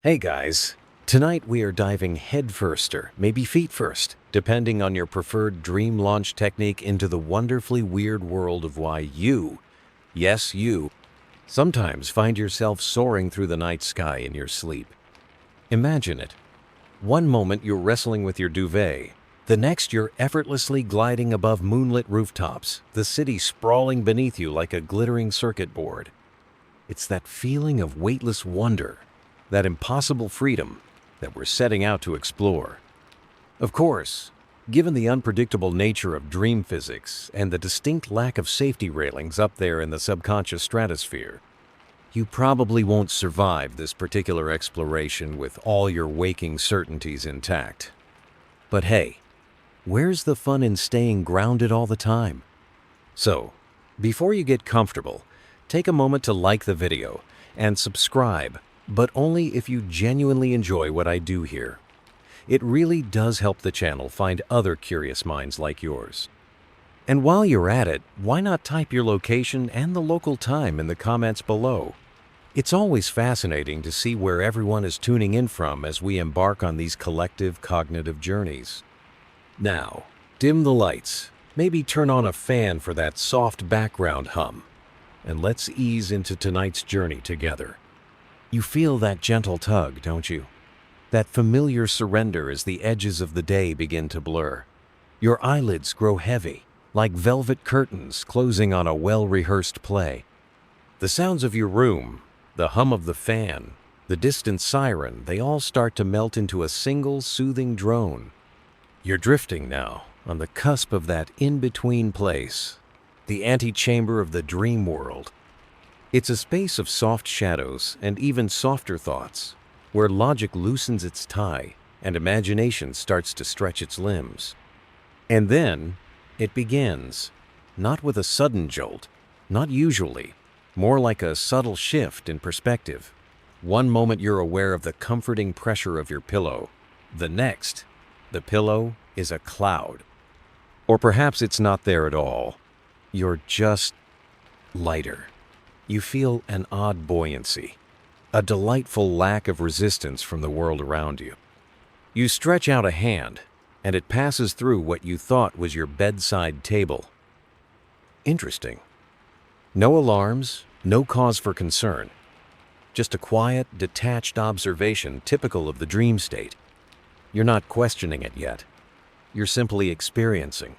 Hey guys, tonight we are diving headfirst or maybe feet first, depending on your preferred dream launch technique into the wonderfully weird world of why you, yes you, sometimes find yourself soaring through the night sky in your sleep. Imagine it. One moment you're wrestling with your duvet, the next you're effortlessly gliding above moonlit rooftops, the city sprawling beneath you like a glittering circuit board. It's that feeling of weightless wonder, that impossible freedom that we're setting out to explore. Of course, given the unpredictable nature of dream physics and the distinct lack of safety railings up there in the subconscious stratosphere, you probably won't survive this particular exploration with all your waking certainties intact. But hey, where's the fun in staying grounded all the time? So, before you get comfortable, take a moment to like the video and subscribe, but only if you genuinely enjoy what I do here. It really does help the channel find other curious minds like yours. And while you're at it, why not type your location and the local time in the comments below? It's always fascinating to see where everyone is tuning in from as we embark on these collective cognitive journeys. Now, dim the lights, maybe turn on a fan for that soft background hum, and let's ease into tonight's journey together. You feel that gentle tug, don't you? That familiar surrender as the edges of the day begin to blur. Your eyelids grow heavy, like velvet curtains closing on a well-rehearsed play. The sounds of your room, the hum of the fan, the distant siren, they all start to melt into a single soothing drone. You're drifting now, on the cusp of that in-between place, the antechamber of the dream world. It's a space of soft shadows and even softer thoughts, where logic loosens its tie and imagination starts to stretch its limbs. And then, it begins, not with a sudden jolt, not usually, more like a subtle shift in perspective. One moment you're aware of the comforting pressure of your pillow. The next, the pillow is a cloud. Or perhaps it's not there at all. You're just lighter. You feel an odd buoyancy, a delightful lack of resistance from the world around you. You stretch out a hand, and it passes through what you thought was your bedside table. Interesting. No alarms, no cause for concern. Just a quiet, detached observation typical of the dream state. You're not questioning it yet. You're simply experiencing.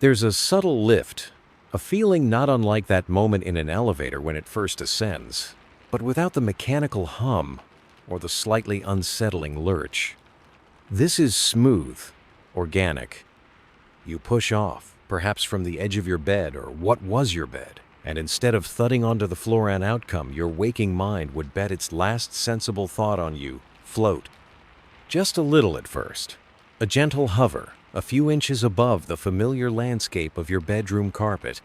There's a subtle lift, a feeling not unlike that moment in an elevator when it first ascends, but without the mechanical hum or the slightly unsettling lurch. This is smooth, organic. You push off, perhaps from the edge of your bed or what was your bed, and instead of thudding onto the floor an outcome your waking mind would bet its last sensible thought on you, float. Just a little at first. A gentle hover, a few inches above the familiar landscape of your bedroom carpet.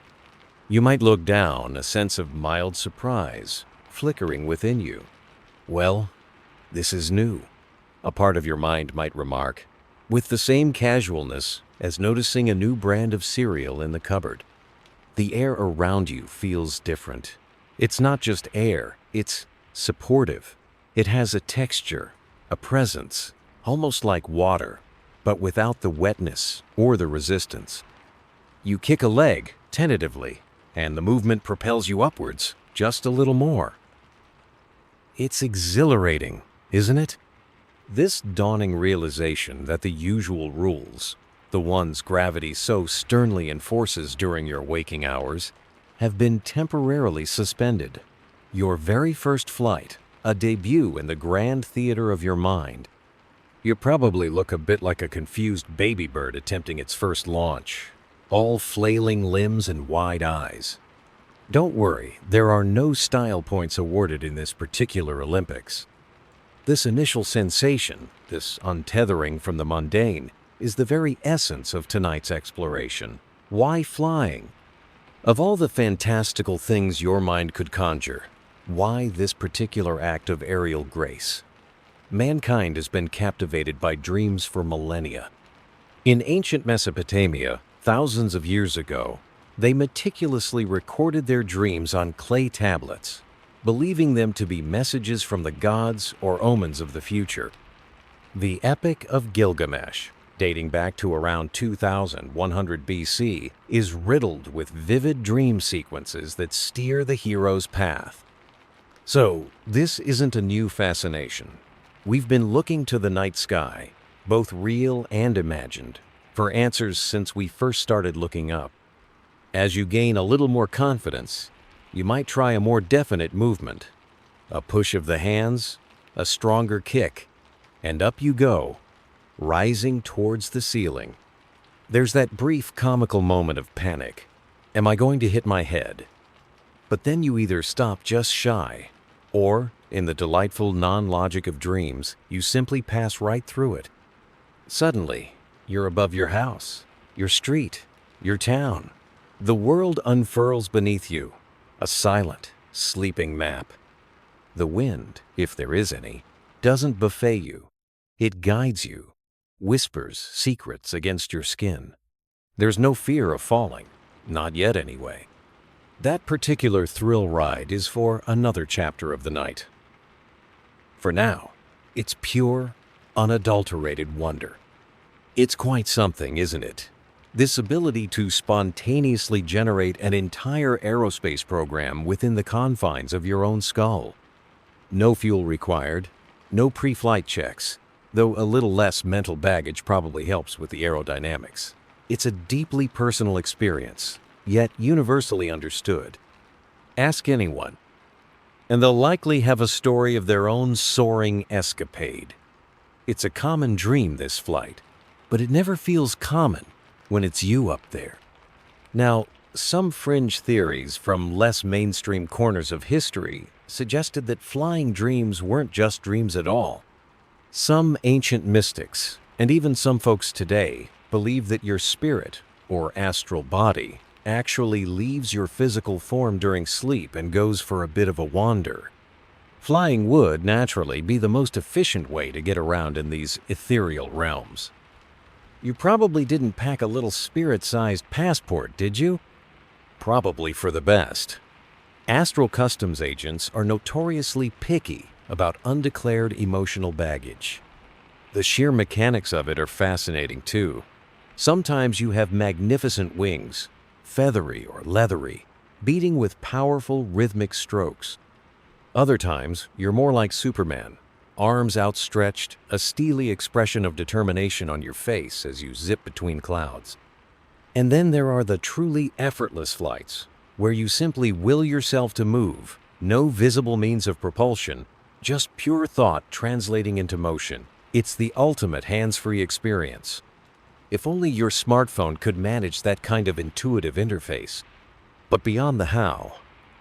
You might look down, a sense of mild surprise flickering within you. Well, this is new, a part of your mind might remark, with the same casualness as noticing a new brand of cereal in the cupboard. The air around you feels different. It's not just air, it's supportive. It has a texture, a presence, almost like water, but without the wetness or the resistance. You kick a leg, tentatively, and the movement propels you upwards, just a little more. It's exhilarating, isn't it? This dawning realization that the usual rules, the ones gravity so sternly enforces during your waking hours, have been temporarily suspended. Your very first flight, a debut in the grand theater of your mind. You probably look a bit like a confused baby bird attempting its first launch, all flailing limbs and wide eyes. Don't worry, there are no style points awarded in this particular Olympics. This initial sensation, this untethering from the mundane, is the very essence of tonight's exploration. Why flying? Of all the fantastical things your mind could conjure, why this particular act of aerial grace? Mankind has been captivated by dreams for millennia. In ancient Mesopotamia, thousands of years ago, they meticulously recorded their dreams on clay tablets. believing them to be messages from the gods or omens of the future. The Epic of Gilgamesh, dating back to around 2100 BC, is riddled with vivid dream sequences that steer the hero's path. So, this isn't a new fascination. We've been looking to the night sky, both real and imagined, for answers since we first started looking up. As you gain a little more confidence, you might try a more definite movement. A push of the hands, a stronger kick, and up you go, rising towards the ceiling. There's that brief comical moment of panic. Am I going to hit my head? But then you either stop just shy, or, in the delightful non-logic of dreams, you simply pass right through it. Suddenly, you're above your house, your street, your town. The world unfurls beneath you, a silent, sleeping map. The wind, if there is any, doesn't buffet you. It guides you, whispers secrets against your skin. There's no fear of falling, not yet anyway. That particular thrill ride is for another chapter of the night. For now, it's pure, unadulterated wonder. It's quite something, isn't it? This ability to spontaneously generate an entire aerospace program within the confines of your own skull. No fuel required, no pre-flight checks, though a little less mental baggage probably helps with the aerodynamics. It's a deeply personal experience, yet universally understood. Ask anyone, and they'll likely have a story of their own soaring escapade. It's a common dream, this flight, but it never feels common when it's you up there. Now, some fringe theories from less mainstream corners of history suggested that flying dreams weren't just dreams at all. Some ancient mystics, and even some folks today, believe that your spirit, or astral body, actually leaves your physical form during sleep and goes for a bit of a wander. Flying would, naturally, be the most efficient way to get around in these ethereal realms. You probably didn't pack a little spirit-sized passport, did you? Probably for the best. Astral customs agents are notoriously picky about undeclared emotional baggage. The sheer mechanics of it are fascinating too. Sometimes you have magnificent wings, feathery or leathery, beating with powerful rhythmic strokes. Other times, you're more like Superman, arms outstretched, a steely expression of determination on your face as you zip between clouds. And then there are the truly effortless flights, where you simply will yourself to move, no visible means of propulsion, just pure thought translating into motion. It's the ultimate hands-free experience. If only your smartphone could manage that kind of intuitive interface. But beyond the how,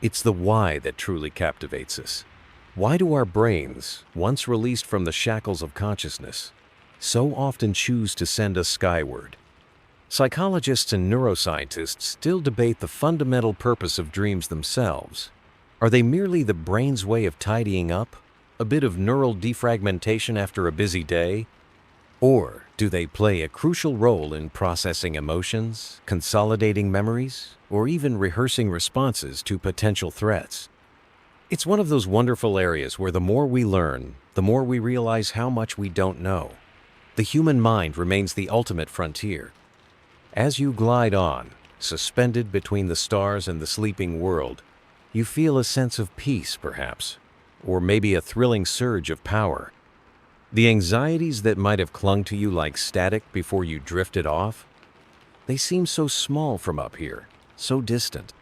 it's the why that truly captivates us. Why do our brains, once released from the shackles of consciousness, so often choose to send us skyward? Psychologists and neuroscientists still debate the fundamental purpose of dreams themselves. Are they merely the brain's way of tidying up? A bit of neural defragmentation after a busy day? Or do they play a crucial role in processing emotions, consolidating memories, or even rehearsing responses to potential threats? It's one of those wonderful areas where the more we learn, the more we realize how much we don't know. The human mind remains the ultimate frontier. As you glide on, suspended between the stars and the sleeping world, you feel a sense of peace, perhaps, or maybe a thrilling surge of power. The anxieties that might have clung to you like static before you drifted off, they seem so small from up here, so distant.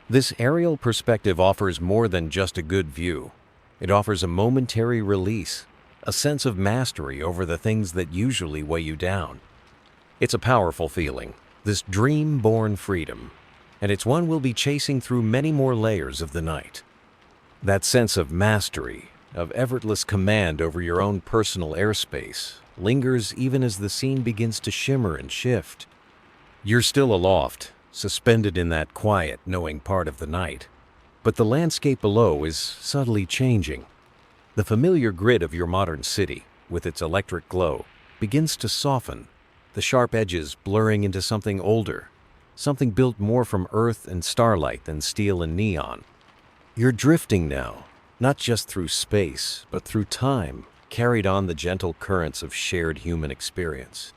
This aerial perspective offers more than just a good view. It offers a momentary release, a sense of mastery over the things that usually weigh you down. It's a powerful feeling, this dream-born freedom, and it's one we'll be chasing through many more layers of the night. That sense of mastery, of effortless command over your own personal airspace, lingers even as the scene begins to shimmer and shift. You're still aloft, suspended in that quiet, knowing part of the night, but the landscape below is subtly changing. The familiar grid of your modern city, with its electric glow, begins to soften, the sharp edges blurring into something older, something built more from earth and starlight than steel and neon. You're drifting now, not just through space, but through time, carried on the gentle currents of shared human experience.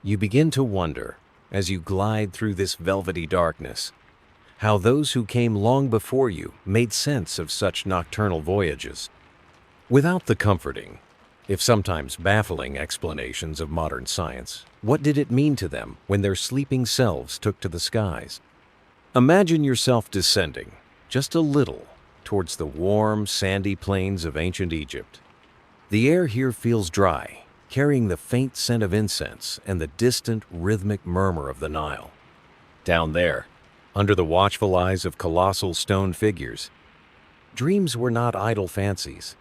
You begin to wonder, as you glide through this velvety darkness, how those who came long before you made sense of such nocturnal voyages. Without the comforting, if sometimes baffling explanations of modern science, what did it mean to them when their sleeping selves took to the skies? Imagine yourself descending, just a little, towards the warm, sandy plains of ancient Egypt. The air here feels dry, carrying the faint scent of incense and the distant, rhythmic murmur of the Nile. Down there, under the watchful eyes of colossal stone figures, dreams were not idle fancies.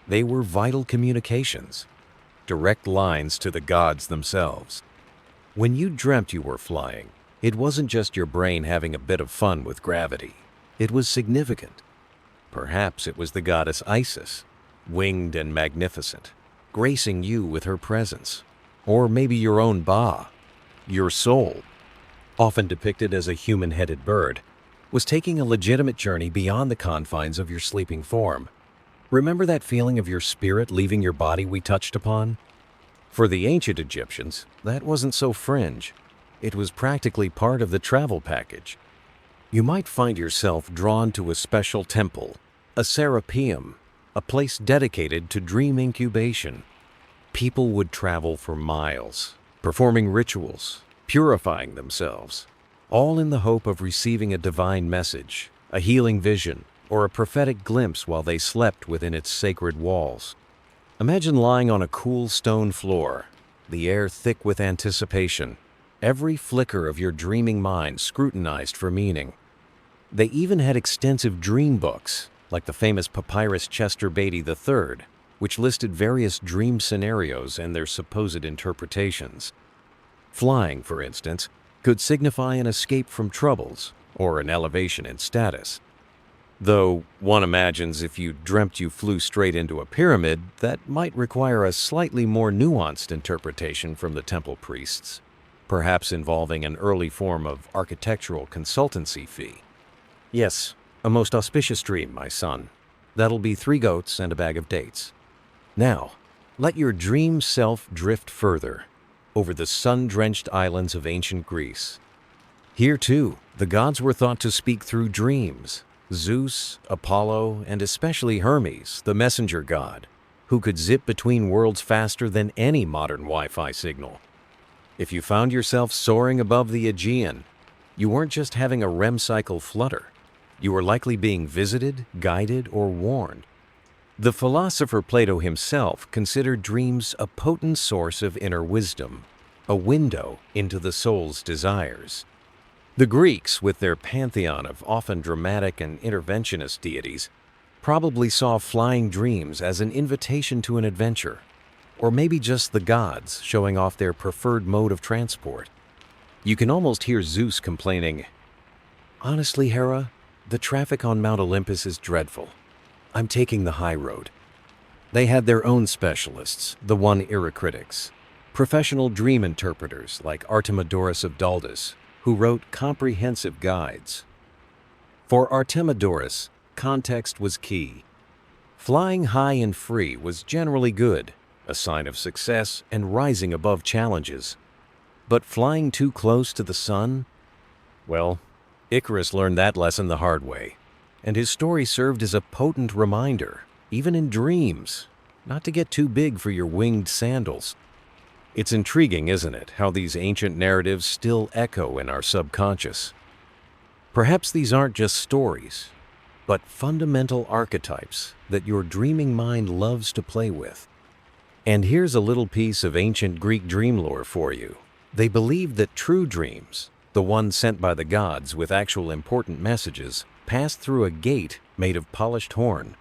They were vital communications, direct lines to the gods themselves. When you dreamt you were flying, it wasn't just your brain having a bit of fun with gravity. It was significant. Perhaps it was the goddess Isis, winged and magnificent, gracing you with her presence. Or maybe your own Ba, your soul, often depicted as a human-headed bird, was taking a legitimate journey beyond the confines of your sleeping form. Remember that feeling of your spirit leaving your body we touched upon? For the ancient Egyptians, that wasn't so fringe. It was practically part of the travel package. You might find yourself drawn to a special temple, a serapeum, a place dedicated to dream incubation. People would travel for miles, performing rituals, purifying themselves, all in the hope of receiving a divine message, a healing vision, or a prophetic glimpse while they slept within its sacred walls. Imagine lying on a cool stone floor, the air thick with anticipation, every flicker of your dreaming mind scrutinized for meaning. They even had extensive dream books, like the famous Papyrus Chester Beatty III, which listed various dream scenarios and their supposed interpretations. Flying, for instance, could signify an escape from troubles or an elevation in status. Though one imagines if you dreamt you flew straight into a pyramid, that might require a slightly more nuanced interpretation from the temple priests, perhaps involving an early form of architectural consultancy fee. Yes, a most auspicious dream, my son. That'll be 3 goats and a bag of dates. Now, let your dream self drift further, over the sun-drenched islands of ancient Greece. Here, too, the gods were thought to speak through dreams. Zeus, Apollo, and especially Hermes, the messenger god, who could zip between worlds faster than any modern Wi-Fi signal. If you found yourself soaring above the Aegean, you weren't just having a REM cycle flutter. You were likely being visited, guided, or warned. The philosopher Plato himself considered dreams a potent source of inner wisdom, a window into the soul's desires. The Greeks, with their pantheon of often dramatic and interventionist deities, probably saw flying dreams as an invitation to an adventure, or maybe just the gods showing off their preferred mode of transport. You can almost hear Zeus complaining, "Honestly, Hera, the traffic on Mount Olympus is dreadful. I'm taking the high road." They had their own specialists, the one-era-critics, professional dream interpreters like Artemidorus of Daldis, who wrote comprehensive guides. For Artemidorus, context was key. Flying high and free was generally good, a sign of success and rising above challenges. But flying too close to the sun? Well, Icarus learned that lesson the hard way, and his story served as a potent reminder, even in dreams, not to get too big for your winged sandals. It's intriguing, isn't it, how these ancient narratives still echo in our subconscious. Perhaps these aren't just stories, but fundamental archetypes that your dreaming mind loves to play with. And here's a little piece of ancient Greek dream lore for you. They believed that true dreams, the ones sent by the gods with actual important messages, passed through a gate made of polished horn.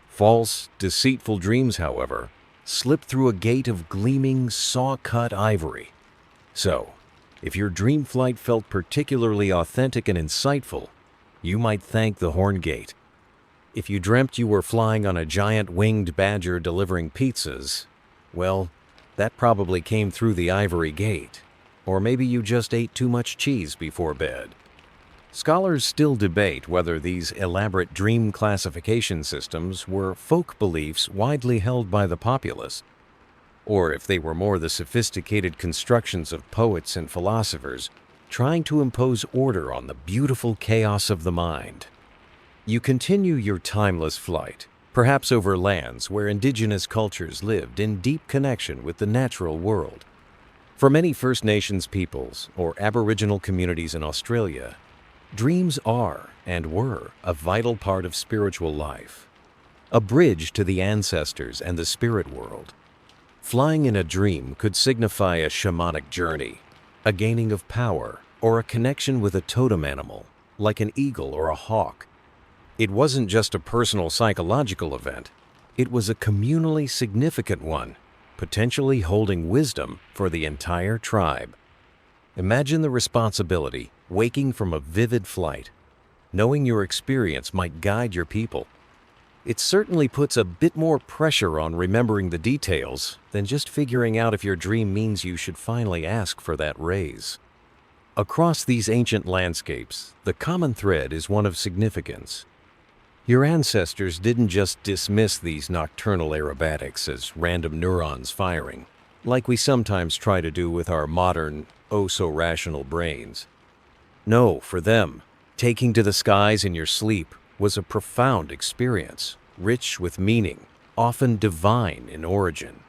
False, deceitful dreams, however, slipped through a gate of gleaming, saw-cut ivory. So, if your dream flight felt particularly authentic and insightful, you might thank the horn gate. If you dreamt you were flying on a giant winged badger delivering pizzas, well, that probably came through the ivory gate. Or maybe you just ate too much cheese before bed. Scholars still debate whether these elaborate dream classification systems were folk beliefs widely held by the populace, or if they were more the sophisticated constructions of poets and philosophers trying to impose order on the beautiful chaos of the mind. You continue your timeless flight, perhaps over lands where indigenous cultures lived in deep connection with the natural world. For many First Nations peoples or Aboriginal communities in Australia, dreams are and were a vital part of spiritual life, a bridge to the ancestors and the spirit world. Flying in a dream could signify a shamanic journey, a gaining of power, or a connection with a totem animal, like an eagle or a hawk. It wasn't just a personal psychological event, it was a communally significant one, potentially holding wisdom for the entire tribe. Imagine the responsibility, waking from a vivid flight, knowing your experience might guide your people. It certainly puts a bit more pressure on remembering the details than just figuring out if your dream means you should finally ask for that raise. Across these ancient landscapes, the common thread is one of significance. Your ancestors didn't just dismiss these nocturnal aerobatics as random neurons firing, like we sometimes try to do with our modern, oh-so-rational brains. No, for them, taking to the skies in your sleep was a profound experience, rich with meaning, often divine in origin.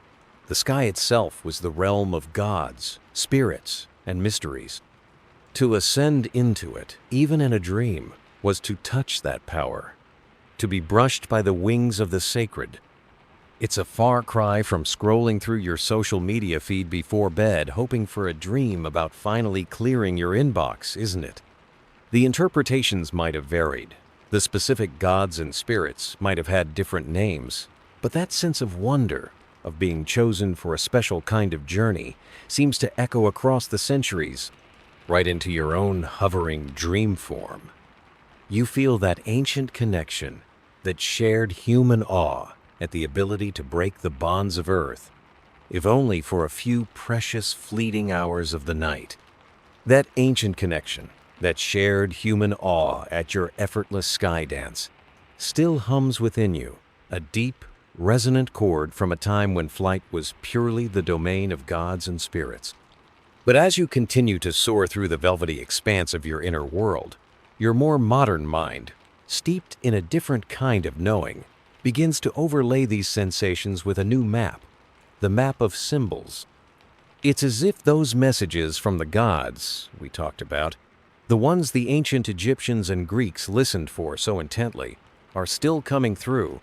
The sky itself was the realm of gods, spirits, and mysteries. To ascend into it, even in a dream, was to touch that power, to be brushed by the wings of the sacred. It's a far cry from scrolling through your social media feed before bed hoping for a dream about finally clearing your inbox, isn't it? The interpretations might have varied. The specific gods and spirits might have had different names, but that sense of wonder, of being chosen for a special kind of journey, seems to echo across the centuries, right into your own hovering dream form. You feel that ancient connection, that shared human awe at the ability to break the bonds of earth, if only for a few precious fleeting hours of the night. That ancient connection, that shared human awe at your effortless sky dance, still hums within you, a deep, resonant chord from a time when flight was purely the domain of gods and spirits. But as you continue to soar through the velvety expanse of your inner world, your more modern mind, steeped in a different kind of knowing, begins to overlay these sensations with a new map, the map of symbols. It's as if those messages from the gods we talked about, the ones the ancient Egyptians and Greeks listened for so intently, are still coming through.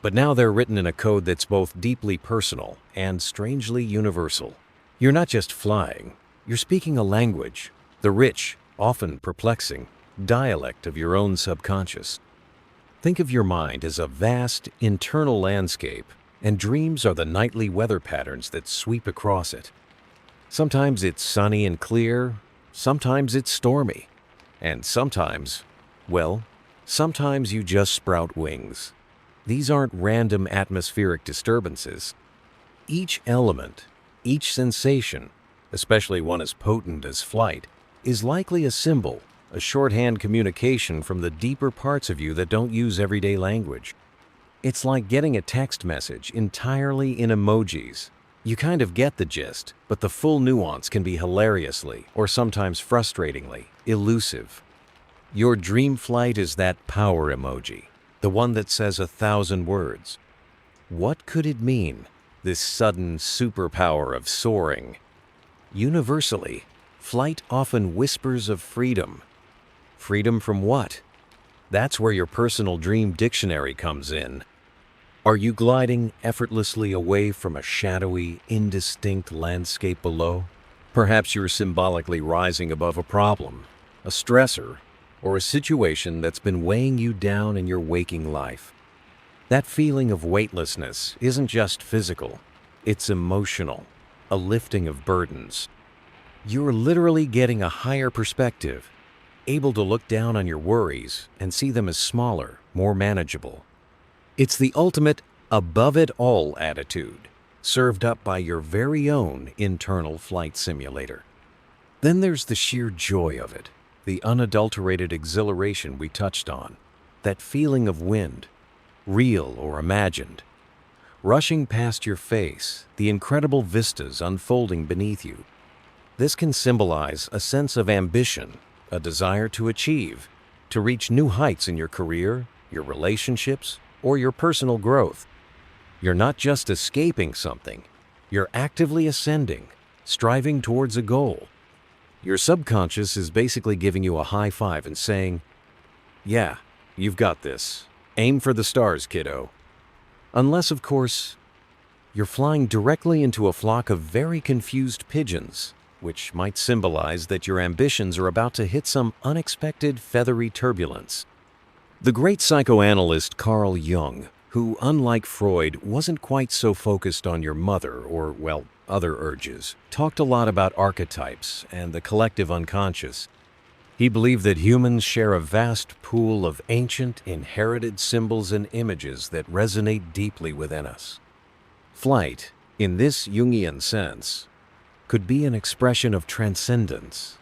But now they're written in a code that's both deeply personal and strangely universal. You're not just flying, you're speaking a language, the rich, often perplexing, dialect of your own subconscious. Think of your mind as a vast, internal landscape, and dreams are the nightly weather patterns that sweep across it. Sometimes it's sunny and clear, sometimes it's stormy, and sometimes you just sprout wings. These aren't random atmospheric disturbances. Each element, each sensation, especially one as potent as flight, is likely a symbol, a shorthand communication from the deeper parts of you that don't use everyday language. It's like getting a text message entirely in emojis. You kind of get the gist, but the full nuance can be hilariously, or sometimes frustratingly, elusive. Your dream flight is that power emoji, the one that says 1,000 words. What could it mean, this sudden superpower of soaring? Universally, flight often whispers of freedom. Freedom from what? That's where your personal dream dictionary comes in. Are you gliding effortlessly away from a shadowy, indistinct landscape below? Perhaps you're symbolically rising above a problem, a stressor, or a situation that's been weighing you down in your waking life. That feeling of weightlessness isn't just physical, it's emotional, a lifting of burdens. You're literally getting a higher perspective, able to look down on your worries and see them as smaller, more manageable. It's the ultimate above-it-all attitude, served up by your very own internal flight simulator. Then there's the sheer joy of it, the unadulterated exhilaration we touched on, that feeling of wind, real or imagined, rushing past your face, the incredible vistas unfolding beneath you. This can symbolize a sense of ambition, a desire to achieve, to reach new heights in your career, your relationships, or your personal growth. You're not just escaping something, you're actively ascending, striving towards a goal. Your subconscious is basically giving you a high five and saying, "Yeah, you've got this. Aim for the stars, kiddo." Unless, of course, you're flying directly into a flock of very confused pigeons, which might symbolize that your ambitions are about to hit some unexpected feathery turbulence. The great psychoanalyst Carl Jung, who, unlike Freud, wasn't quite so focused on your mother or, well, other urges, talked a lot about archetypes and the collective unconscious. He believed that humans share a vast pool of ancient, inherited symbols and images that resonate deeply within us. Flight, in this Jungian sense, could be an expression of transcendence,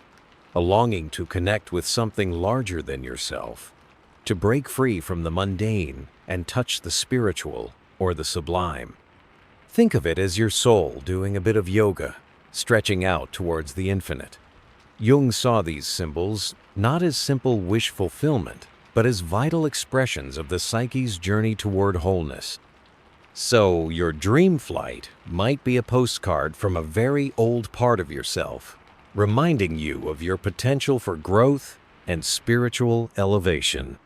a longing to connect with something larger than yourself, to break free from the mundane and touch the spiritual or the sublime. Think of it as your soul doing a bit of yoga, stretching out towards the infinite. Jung saw these symbols not as simple wish fulfillment, but as vital expressions of the psyche's journey toward wholeness. So, your dream flight might be a postcard from a very old part of yourself, reminding you of your potential for growth and spiritual elevation.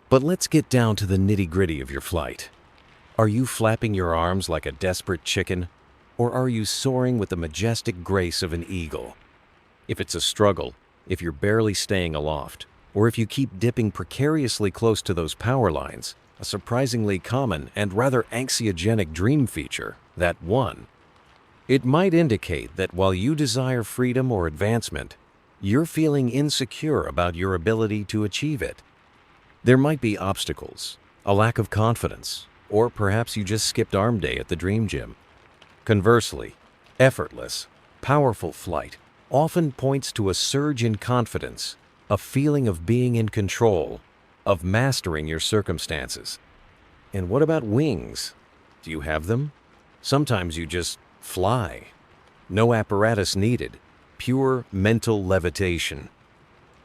But let's get down to the nitty-gritty of your flight. Are you flapping your arms like a desperate chicken, or are you soaring with the majestic grace of an eagle? If it's a struggle, if you're barely staying aloft, or if you keep dipping precariously close to those power lines, a surprisingly common and rather anxiogenic dream feature, that one, it might indicate that while you desire freedom or advancement, you're feeling insecure about your ability to achieve it. There might be obstacles, a lack of confidence, or perhaps you just skipped arm day at the dream gym. Conversely, effortless, powerful flight often points to a surge in confidence, a feeling of being in control, of mastering your circumstances. And what about wings? Do you have them? Sometimes you just fly. No apparatus needed, pure mental levitation.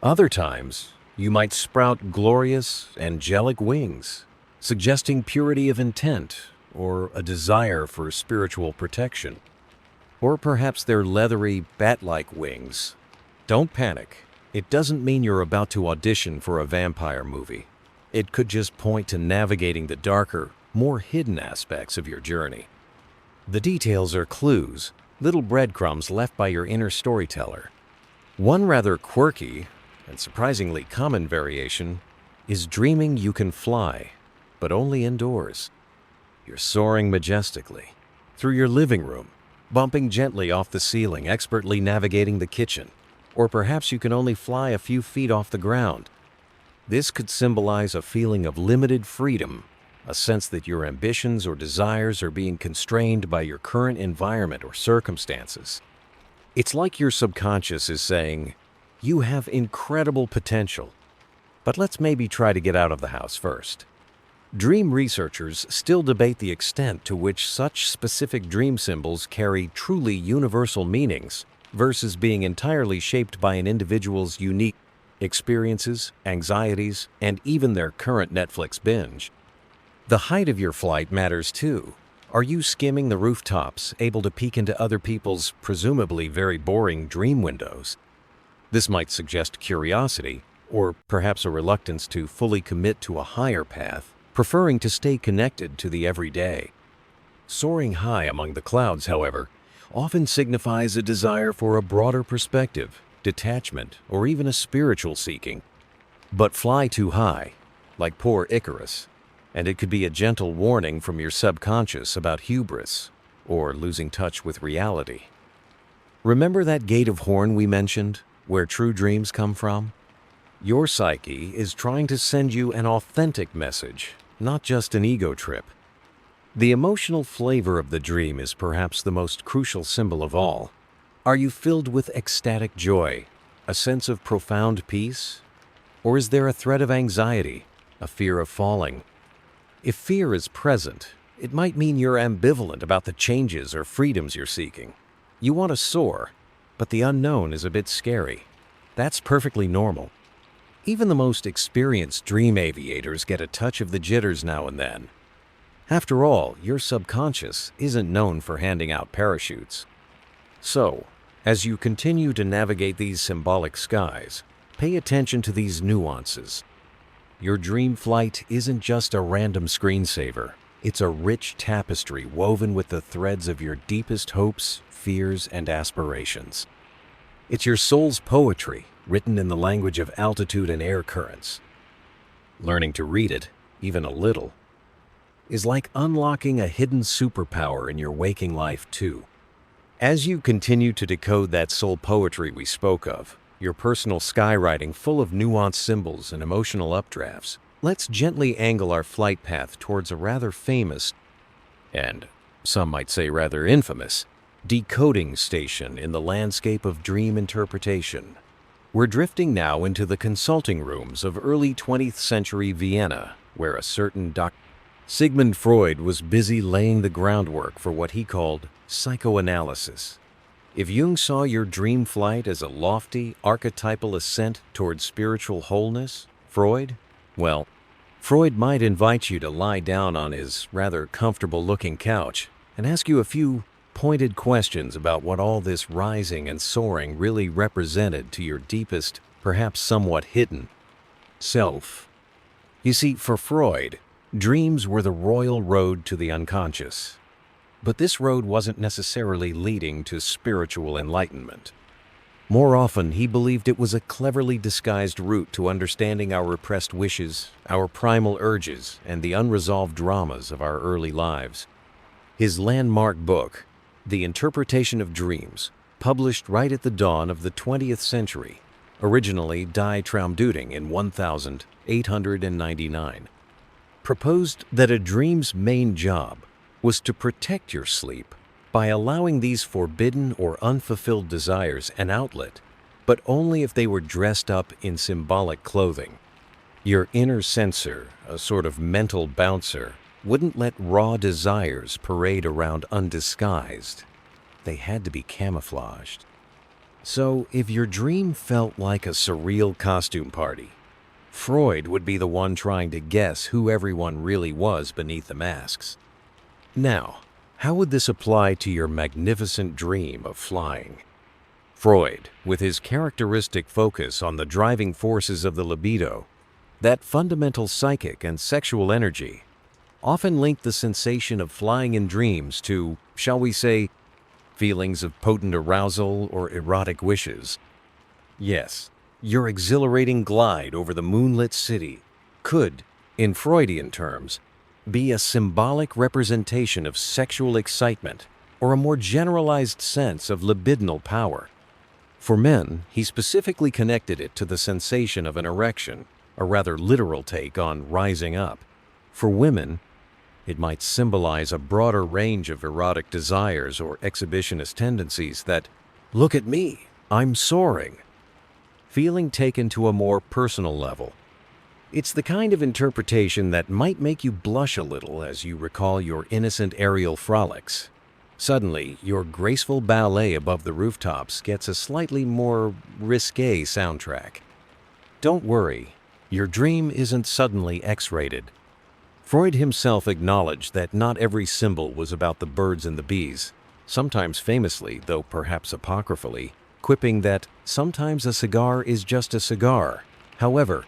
Other times, you might sprout glorious, angelic wings, suggesting purity of intent or a desire for spiritual protection. Or perhaps they're leathery, bat-like wings. Don't panic. It doesn't mean you're about to audition for a vampire movie. It could just point to navigating the darker, more hidden aspects of your journey. The details are clues, little breadcrumbs left by your inner storyteller. One rather quirky and surprisingly common variation is dreaming you can fly, but only indoors. You're soaring majestically through your living room, bumping gently off the ceiling, expertly navigating the kitchen. Or perhaps you can only fly a few feet off the ground. This could symbolize a feeling of limited freedom, a sense that your ambitions or desires are being constrained by your current environment or circumstances. It's like your subconscious is saying, "You have incredible potential, but let's maybe try to get out of the house first." Dream researchers still debate the extent to which such specific dream symbols carry truly universal meanings versus being entirely shaped by an individual's unique experiences, anxieties, and even their current Netflix binge. The height of your flight matters too. Are you skimming the rooftops, able to peek into other people's presumably very boring dream windows? This might suggest curiosity, or perhaps a reluctance to fully commit to a higher path, preferring to stay connected to the everyday. Soaring high among the clouds, however, often signifies a desire for a broader perspective, detachment, or even a spiritual seeking. But fly too high, like poor Icarus, and it could be a gentle warning from your subconscious about hubris or losing touch with reality. Remember that gate of horn we mentioned, where true dreams come from? Your psyche is trying to send you an authentic message, not just an ego trip. The emotional flavor of the dream is perhaps the most crucial symbol of all. Are you filled with ecstatic joy, A sense of profound peace? Or is there a threat of anxiety, a fear of falling? If fear is present, it might mean you're ambivalent about the changes or freedoms you're seeking. You want to soar, but the unknown is a bit scary. That's perfectly normal. Even the most experienced dream aviators get a touch of the jitters now and then. After all, your subconscious isn't known for handing out parachutes. So, as you continue to navigate these symbolic skies, pay attention to these nuances. Your dream flight isn't just a random screensaver. It's a rich tapestry woven with the threads of your deepest hopes, fears, and aspirations. It's your soul's poetry, written in the language of altitude and air currents. Learning to read it, even a little, is like unlocking a hidden superpower in your waking life too. As you continue to decode that soul poetry we spoke of, your personal skywriting full of nuanced symbols and emotional updrafts, let's gently angle our flight path towards a rather famous, and some might say rather infamous, decoding station in the landscape of dream interpretation. We're drifting now into the consulting rooms of early 20th century Vienna, where a certain Dr. Sigmund Freud was busy laying the groundwork for what he called psychoanalysis. If Jung saw your dream flight as a lofty, archetypal ascent towards spiritual wholeness, Freud might invite you to lie down on his rather comfortable-looking couch and ask you a few pointed questions about what all this rising and soaring really represented to your deepest, perhaps somewhat hidden, self. You see, for Freud, dreams were the royal road to the unconscious. But this road wasn't necessarily leading to spiritual enlightenment. More often, he believed it was a cleverly disguised route to understanding our repressed wishes, our primal urges, and the unresolved dramas of our early lives. His landmark book, The Interpretation of Dreams, published right at the dawn of the 20th century, originally Die Traumdeutung in 1899, proposed that a dream's main job was to protect your sleep by allowing these forbidden or unfulfilled desires an outlet, but only if they were dressed up in symbolic clothing. Your inner censor, a sort of mental bouncer, wouldn't let raw desires parade around undisguised. They had to be camouflaged. So, if your dream felt like a surreal costume party, Freud would be the one trying to guess who everyone really was beneath the masks. Now, how would this apply to your magnificent dream of flying? Freud, with his characteristic focus on the driving forces of the libido, that fundamental psychic and sexual energy, often linked the sensation of flying in dreams to, shall we say, feelings of potent arousal or erotic wishes. Yes, your exhilarating glide over the moonlit city could, in Freudian terms, be a symbolic representation of sexual excitement or a more generalized sense of libidinal power. For men, he specifically connected it to the sensation of an erection, a rather literal take on rising up. For women, it might symbolize a broader range of erotic desires or exhibitionist tendencies that, look at me, I'm soaring. Feeling taken to a more personal level. It's the kind of interpretation that might make you blush a little as you recall your innocent aerial frolics. Suddenly, your graceful ballet above the rooftops gets a slightly more risque soundtrack. Don't worry, your dream isn't suddenly X-rated. Freud himself acknowledged that not every symbol was about the birds and the bees, sometimes famously, though perhaps apocryphally, quipping that sometimes a cigar is just a cigar. However,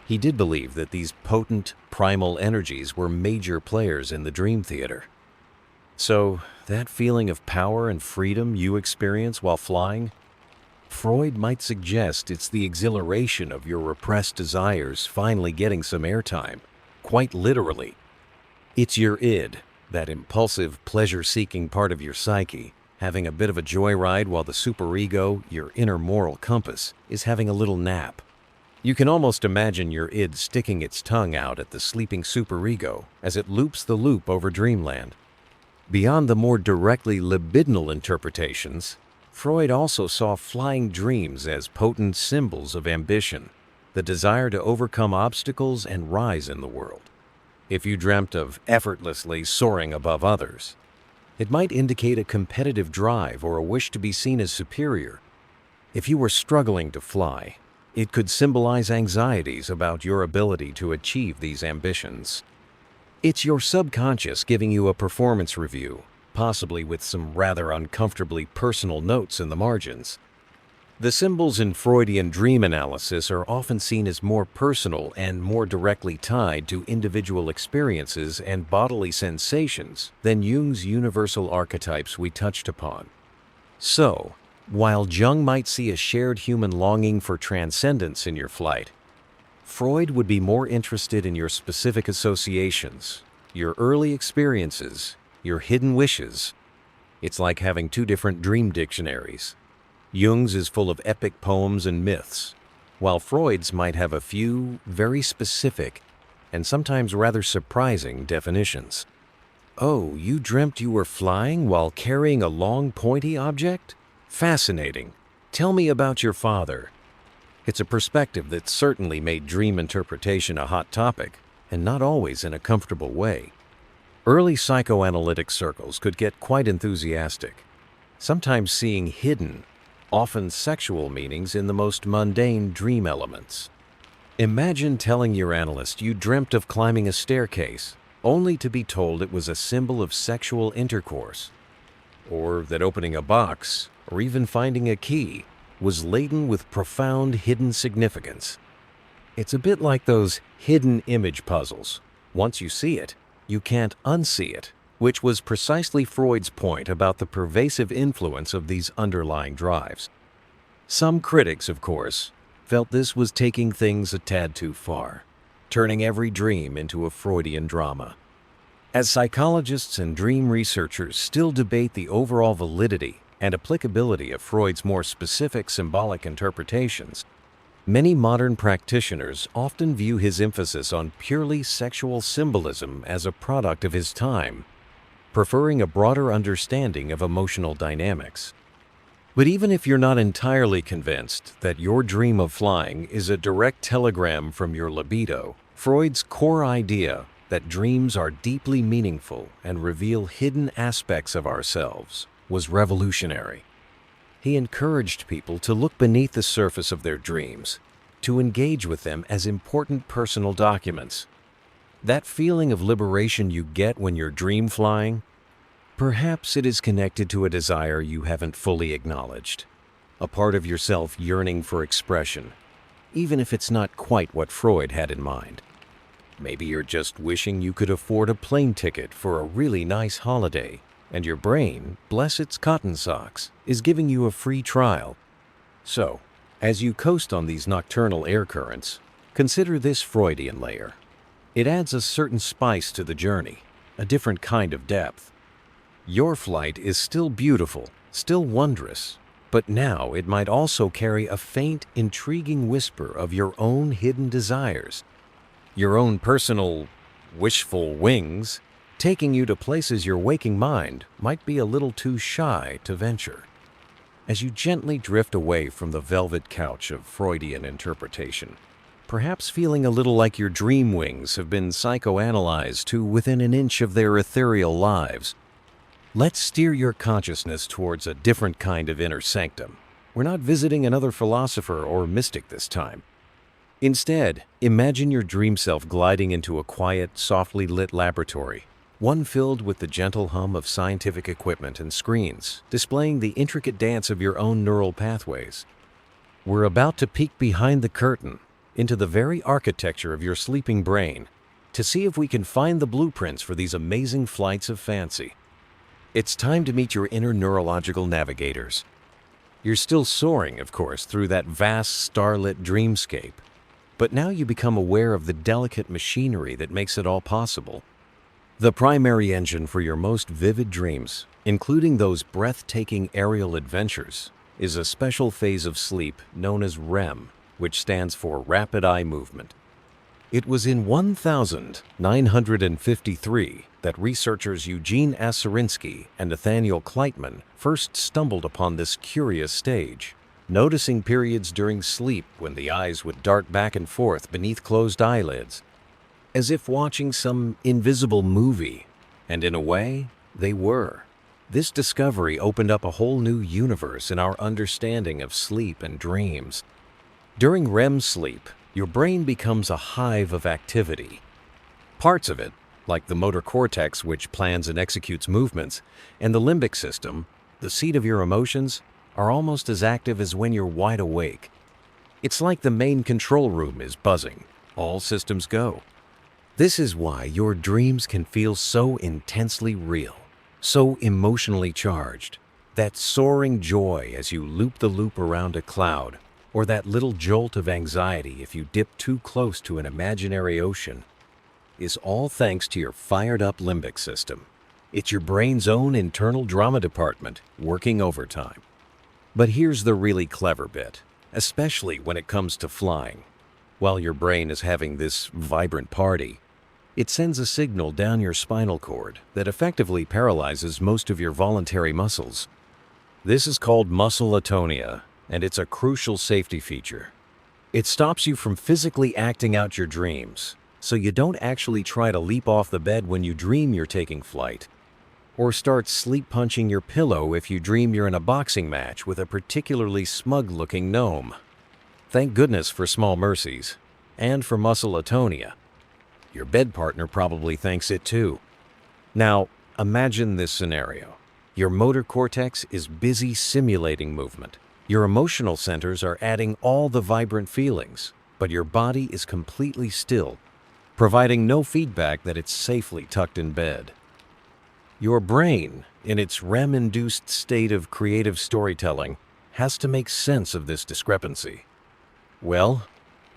he did believe that these potent, primal energies were major players in the dream theater. So, that feeling of power and freedom you experience while flying, Freud might suggest it's the exhilaration of your repressed desires finally getting some airtime, quite literally. It's your id, that impulsive, pleasure-seeking part of your psyche, having a bit of a joyride while the superego, your inner moral compass, is having a little nap. You can almost imagine your id sticking its tongue out at the sleeping superego as it loops the loop over dreamland. Beyond the more directly libidinal interpretations, Freud also saw flying dreams as potent symbols of ambition, the desire to overcome obstacles and rise in the world. If you dreamt of effortlessly soaring above others, it might indicate a competitive drive or a wish to be seen as superior. If you were struggling to fly, it could symbolize anxieties about your ability to achieve these ambitions. It's your subconscious giving you a performance review, possibly with some rather uncomfortably personal notes in the margins. The symbols in Freudian dream analysis are often seen as more personal and more directly tied to individual experiences and bodily sensations than Jung's universal archetypes we touched upon. So, while Jung might see a shared human longing for transcendence in your flight, Freud would be more interested in your specific associations, your early experiences, your hidden wishes. It's like having two different dream dictionaries. Jung's is full of epic poems and myths, while Freud's might have a few very specific and sometimes rather surprising definitions. Oh, you dreamt you were flying while carrying a long, pointy object? Fascinating. Tell me about your father. It's a perspective that certainly made dream interpretation a hot topic, and not always in a comfortable way. Early psychoanalytic circles could get quite enthusiastic, sometimes seeing hidden, often sexual meanings in the most mundane dream elements. Imagine telling your analyst you dreamt of climbing a staircase, only to be told it was a symbol of sexual intercourse, or that opening a box, or even finding a key, was laden with profound hidden significance. It's a bit like those hidden image puzzles. Once you see it, you can't unsee it, which was precisely Freud's point about the pervasive influence of these underlying drives. Some critics, of course, felt this was taking things a tad too far, turning every dream into a Freudian drama. As psychologists and dream researchers still debate the overall validity and applicability of Freud's more specific symbolic interpretations, many modern practitioners often view his emphasis on purely sexual symbolism as a product of his time, preferring a broader understanding of emotional dynamics. But even if you're not entirely convinced that your dream of flying is a direct telegram from your libido, Freud's core idea that dreams are deeply meaningful and reveal hidden aspects of ourselves was revolutionary. He encouraged people to look beneath the surface of their dreams, to engage with them as important personal documents. That feeling of liberation you get when you're dream flying, perhaps it is connected to a desire you haven't fully acknowledged, a part of yourself yearning for expression, even if it's not quite what Freud had in mind. Maybe you're just wishing you could afford a plane ticket for a really nice holiday, and your brain, bless its cotton socks, is giving you a free trial. So, as you coast on these nocturnal air currents, consider this Freudian layer. It adds a certain spice to the journey, a different kind of depth. Your flight is still beautiful, still wondrous, but now it might also carry a faint, intriguing whisper of your own hidden desires, your own personal, wishful wings, taking you to places your waking mind might be a little too shy to venture. As you gently drift away from the velvet couch of Freudian interpretation, perhaps feeling a little like your dream wings have been psychoanalyzed to within an inch of their ethereal lives, let's steer your consciousness towards a different kind of inner sanctum. We're not visiting another philosopher or mystic this time. Instead, imagine your dream self gliding into a quiet, softly lit laboratory, one filled with the gentle hum of scientific equipment and screens, displaying the intricate dance of your own neural pathways. We're about to peek behind the curtain, into the very architecture of your sleeping brain, to see if we can find the blueprints for these amazing flights of fancy. It's time to meet your inner neurological navigators. You're still soaring, of course, through that vast starlit dreamscape, but now you become aware of the delicate machinery that makes it all possible. The primary engine for your most vivid dreams, including those breathtaking aerial adventures, is a special phase of sleep known as REM, which stands for Rapid Eye Movement. It was in 1953 that that researchers Eugene Aserinsky and Nathaniel Kleitman first stumbled upon this curious stage, noticing periods during sleep when the eyes would dart back and forth beneath closed eyelids, as if watching some invisible movie. And in a way, they were. This discovery opened up a whole new universe in our understanding of sleep and dreams. During REM sleep, your brain becomes a hive of activity. Parts of it, like the motor cortex, which plans and executes movements, and the limbic system, the seat of your emotions, are almost as active as when you're wide awake. It's like the main control room is buzzing. All systems go. This is why your dreams can feel so intensely real, so emotionally charged. That soaring joy as you loop the loop around a cloud, or that little jolt of anxiety if you dip too close to an imaginary ocean, is all thanks to your fired-up limbic system. It's your brain's own internal drama department working overtime. But here's the really clever bit, especially when it comes to flying. While your brain is having this vibrant party, it sends a signal down your spinal cord that effectively paralyzes most of your voluntary muscles. This is called muscle atonia, and it's a crucial safety feature. It stops you from physically acting out your dreams, so you don't actually try to leap off the bed when you dream you're taking flight, or start sleep punching your pillow if you dream you're in a boxing match with a particularly smug-looking gnome. Thank goodness for small mercies, and for muscle atonia. Your bed partner probably thanks it too. Now, imagine this scenario. Your motor cortex is busy simulating movement. Your emotional centers are adding all the vibrant feelings, but your body is completely still, providing no feedback that it's safely tucked in bed. Your brain, in its REM-induced state of creative storytelling, has to make sense of this discrepancy. Well,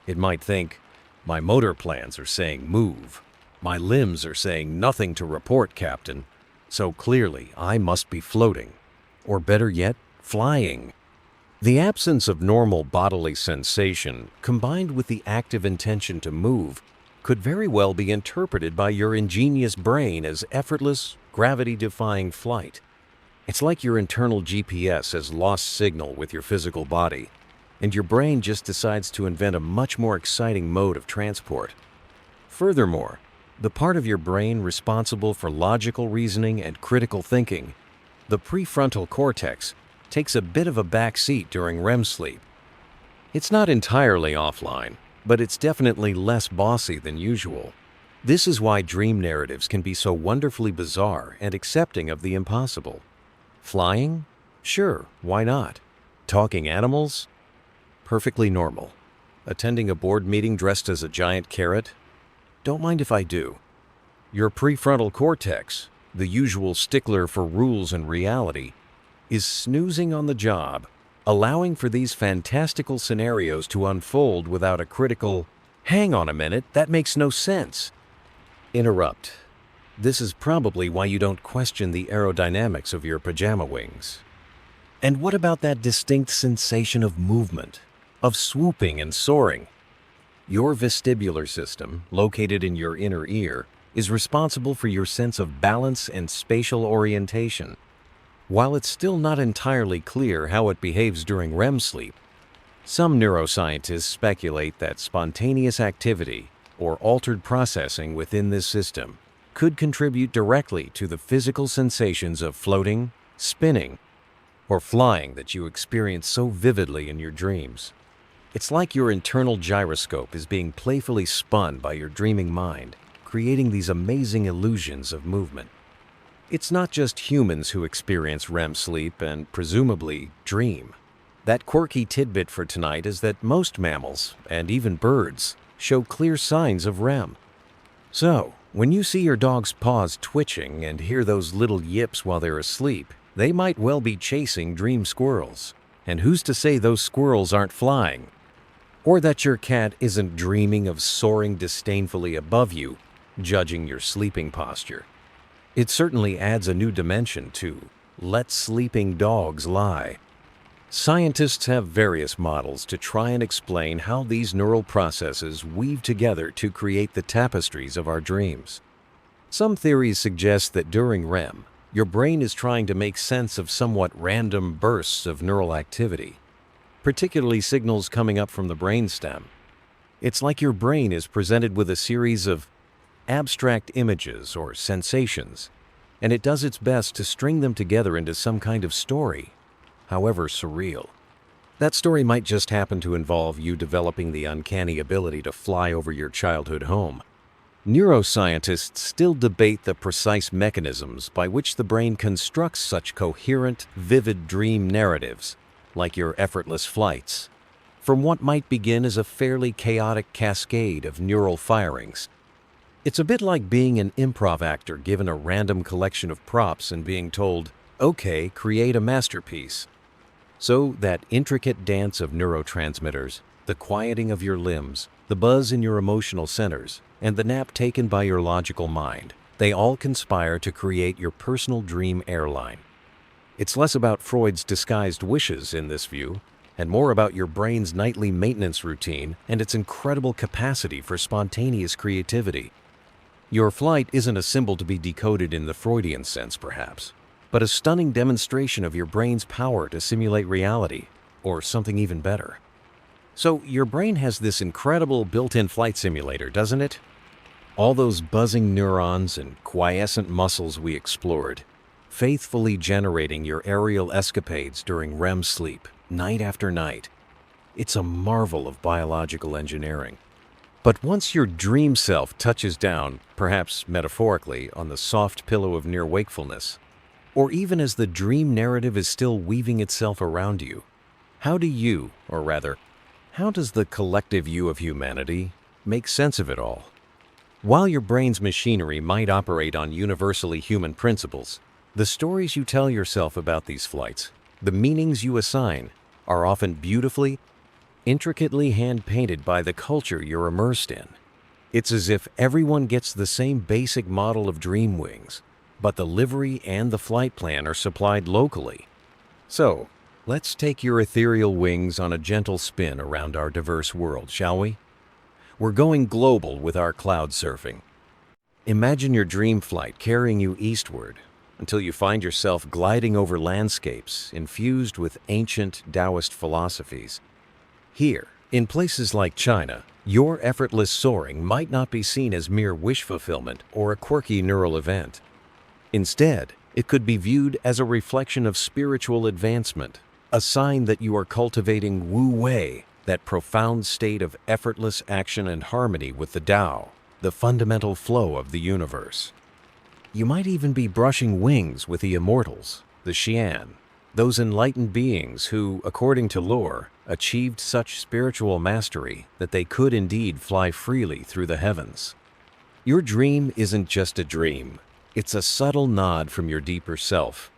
it might think, my motor plans are saying move. My limbs are saying nothing to report, Captain. So clearly, I must be floating. Or better yet, flying. The absence of normal bodily sensation, combined with the active intention to move, could very well be interpreted by your ingenious brain as effortless, gravity-defying flight. It's like your internal GPS has lost signal with your physical body, and your brain just decides to invent a much more exciting mode of transport. Furthermore, the part of your brain responsible for logical reasoning and critical thinking, the prefrontal cortex, takes a bit of a back seat during REM sleep. It's not entirely offline, but it's definitely less bossy than usual. This is why dream narratives can be so wonderfully bizarre and accepting of the impossible. Flying? Sure, why not? Talking animals? Perfectly normal. Attending a board meeting dressed as a giant carrot? Don't mind if I do. Your prefrontal cortex, the usual stickler for rules and reality, is snoozing on the job, allowing for these fantastical scenarios to unfold without a critical, "Hang on a minute, that makes no sense." Interrupt. This is probably why you don't question the aerodynamics of your pajama wings. And what about that distinct sensation of movement, of swooping and soaring? Your vestibular system, located in your inner ear, is responsible for your sense of balance and spatial orientation. While it's still not entirely clear how it behaves during REM sleep, some neuroscientists speculate that spontaneous activity or altered processing within this system could contribute directly to the physical sensations of floating, spinning, or flying that you experience so vividly in your dreams. It's like your internal gyroscope is being playfully spun by your dreaming mind, creating these amazing illusions of movement. It's not just humans who experience REM sleep and, presumably, dream. That quirky tidbit for tonight is that most mammals, and even birds, show clear signs of REM. So, when you see your dog's paws twitching and hear those little yips while they're asleep, they might well be chasing dream squirrels. And who's to say those squirrels aren't flying? Or that your cat isn't dreaming of soaring disdainfully above you, judging your sleeping posture. It certainly adds a new dimension to "let sleeping dogs lie." Scientists have various models to try and explain how these neural processes weave together to create the tapestries of our dreams. Some theories suggest that during REM, your brain is trying to make sense of somewhat random bursts of neural activity, particularly signals coming up from the brainstem. It's like your brain is presented with a series of abstract images or sensations, and it does its best to string them together into some kind of story, however surreal. That story might just happen to involve you developing the uncanny ability to fly over your childhood home. Neuroscientists still debate the precise mechanisms by which the brain constructs such coherent, vivid dream narratives, like your effortless flights, from what might begin as a fairly chaotic cascade of neural firings. It's a bit like being an improv actor given a random collection of props and being told, "Okay, create a masterpiece." So that intricate dance of neurotransmitters, the quieting of your limbs, the buzz in your emotional centers, and the nap taken by your logical mind, they all conspire to create your personal dream airline. It's less about Freud's disguised wishes in this view, and more about your brain's nightly maintenance routine and its incredible capacity for spontaneous creativity. Your flight isn't a symbol to be decoded in the Freudian sense, perhaps, but a stunning demonstration of your brain's power to simulate reality, or something even better. So your brain has this incredible built-in flight simulator, doesn't it? All those buzzing neurons and quiescent muscles we explored, faithfully generating your aerial escapades during REM sleep, night after night. It's a marvel of biological engineering. But once your dream self touches down, perhaps metaphorically, on the soft pillow of near wakefulness, or even as the dream narrative is still weaving itself around you, how do you, or rather, how does the collective you of humanity make sense of it all? While your brain's machinery might operate on universally human principles, the stories you tell yourself about these flights, the meanings you assign, are often beautifully, intricately hand-painted by the culture you're immersed in. It's as if everyone gets the same basic model of dream wings, but the livery and the flight plan are supplied locally. So, let's take your ethereal wings on a gentle spin around our diverse world, shall we? We're going global with our cloud surfing. Imagine your dream flight carrying you eastward until you find yourself gliding over landscapes infused with ancient Taoist philosophies. Here, in places like China, your effortless soaring might not be seen as mere wish fulfillment or a quirky neural event. Instead, it could be viewed as a reflection of spiritual advancement, a sign that you are cultivating Wu Wei, that profound state of effortless action and harmony with the Tao, the fundamental flow of the universe. You might even be brushing wings with the immortals, the Xian, those enlightened beings who, according to lore, achieved such spiritual mastery that they could indeed fly freely through the heavens. Your dream isn't just a dream. It's a subtle nod from your deeper self,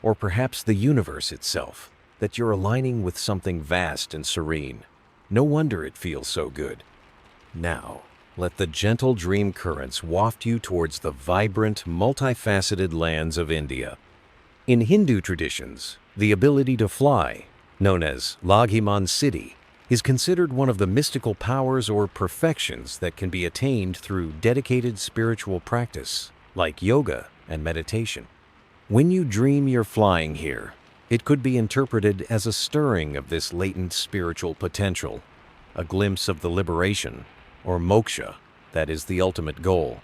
or perhaps the universe itself, that you're aligning with something vast and serene. No wonder it feels so good. Now, let the gentle dream currents waft you towards the vibrant, multifaceted lands of India. In Hindu traditions, the ability to fly, known as Laghiman Siddhi, is considered one of the mystical powers or perfections that can be attained through dedicated spiritual practice, like yoga and meditation. When you dream you're flying here, it could be interpreted as a stirring of this latent spiritual potential, a glimpse of the liberation, or moksha, that is the ultimate goal.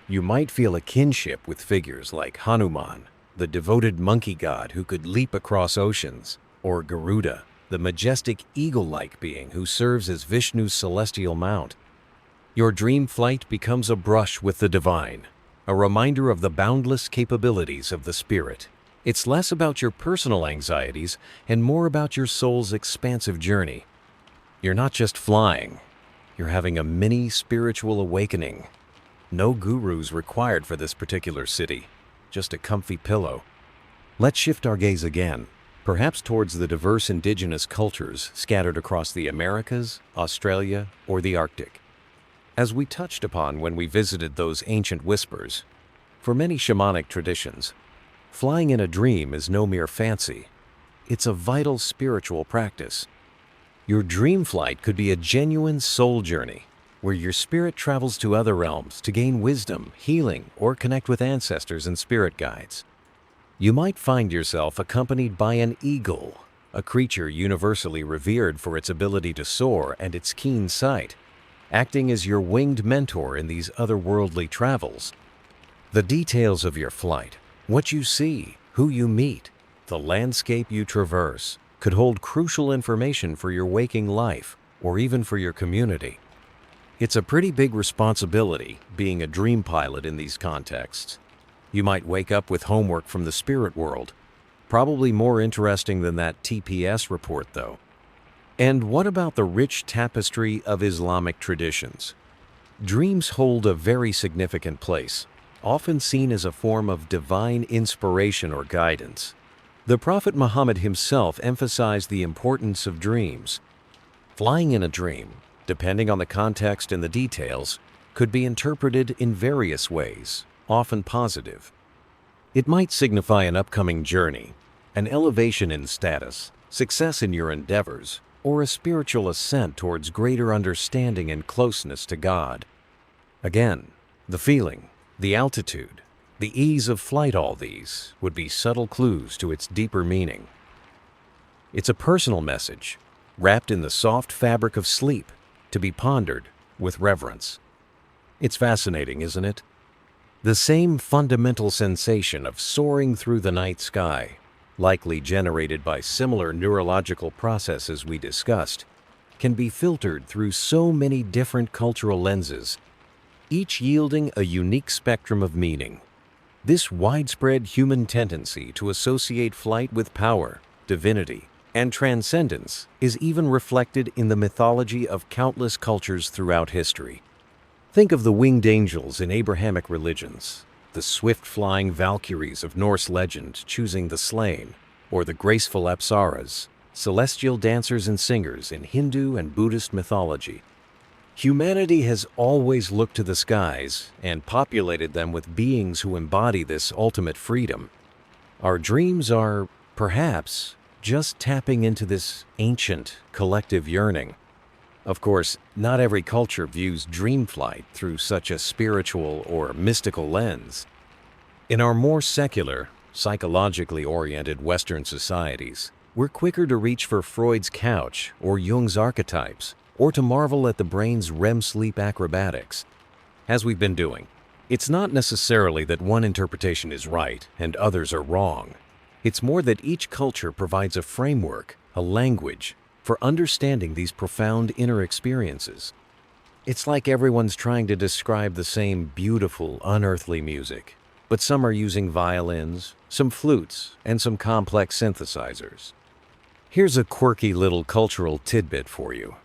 You might feel a kinship with figures like Hanuman, the devoted monkey god who could leap across oceans, or Garuda, the majestic eagle-like being who serves as Vishnu's celestial mount. Your dream flight becomes a brush with the divine, a reminder of the boundless capabilities of the spirit. It's less about your personal anxieties and more about your soul's expansive journey. You're not just flying, you're having a mini spiritual awakening. No gurus required for this particular city, just a comfy pillow. Let's shift our gaze again, perhaps towards the diverse indigenous cultures scattered across the Americas, Australia, or the Arctic. As we touched upon when we visited those ancient whispers, for many shamanic traditions, flying in a dream is no mere fancy. It's a vital spiritual practice. Your dream flight could be a genuine soul journey, where your spirit travels to other realms to gain wisdom, healing, or connect with ancestors and spirit guides. You might find yourself accompanied by an eagle, a creature universally revered for its ability to soar and its keen sight, acting as your winged mentor in these otherworldly travels. The details of your flight, what you see, who you meet, the landscape you traverse, could hold crucial information for your waking life or even for your community. It's a pretty big responsibility being a dream pilot in these contexts. You might wake up with homework from the spirit world. Probably more interesting than that TPS report, though. And what about the rich tapestry of Islamic traditions? Dreams hold a very significant place, often seen as a form of divine inspiration or guidance. The Prophet Muhammad himself emphasized the importance of dreams. Flying in a dream, depending on the context and the details, could be interpreted in various ways, often positive. It might signify an upcoming journey, an elevation in status, success in your endeavors, or a spiritual ascent towards greater understanding and closeness to God. Again, the feeling, the altitude, the ease of flight, all these would be subtle clues to its deeper meaning. It's a personal message, wrapped in the soft fabric of sleep, to be pondered with reverence. It's fascinating, isn't it? The same fundamental sensation of soaring through the night sky, likely generated by similar neurological processes we discussed, can be filtered through so many different cultural lenses, each yielding a unique spectrum of meaning. This widespread human tendency to associate flight with power, divinity, and transcendence is even reflected in the mythology of countless cultures throughout history. Think of the winged angels in Abrahamic religions, the swift-flying Valkyries of Norse legend choosing the slain, or the graceful apsaras, celestial dancers and singers in Hindu and Buddhist mythology. Humanity has always looked to the skies and populated them with beings who embody this ultimate freedom. Our dreams are, perhaps, just tapping into this ancient, collective yearning. Of course, not every culture views dream flight through such a spiritual or mystical lens. In our more secular, psychologically oriented Western societies, we're quicker to reach for Freud's couch or Jung's archetypes, or to marvel at the brain's REM sleep acrobatics. As we've been doing, it's not necessarily that one interpretation is right and others are wrong. It's more that each culture provides a framework, a language, for understanding these profound inner experiences. It's like everyone's trying to describe the same beautiful, unearthly music, but some are using violins, some flutes, and some complex synthesizers. Here's a quirky little cultural tidbit for you.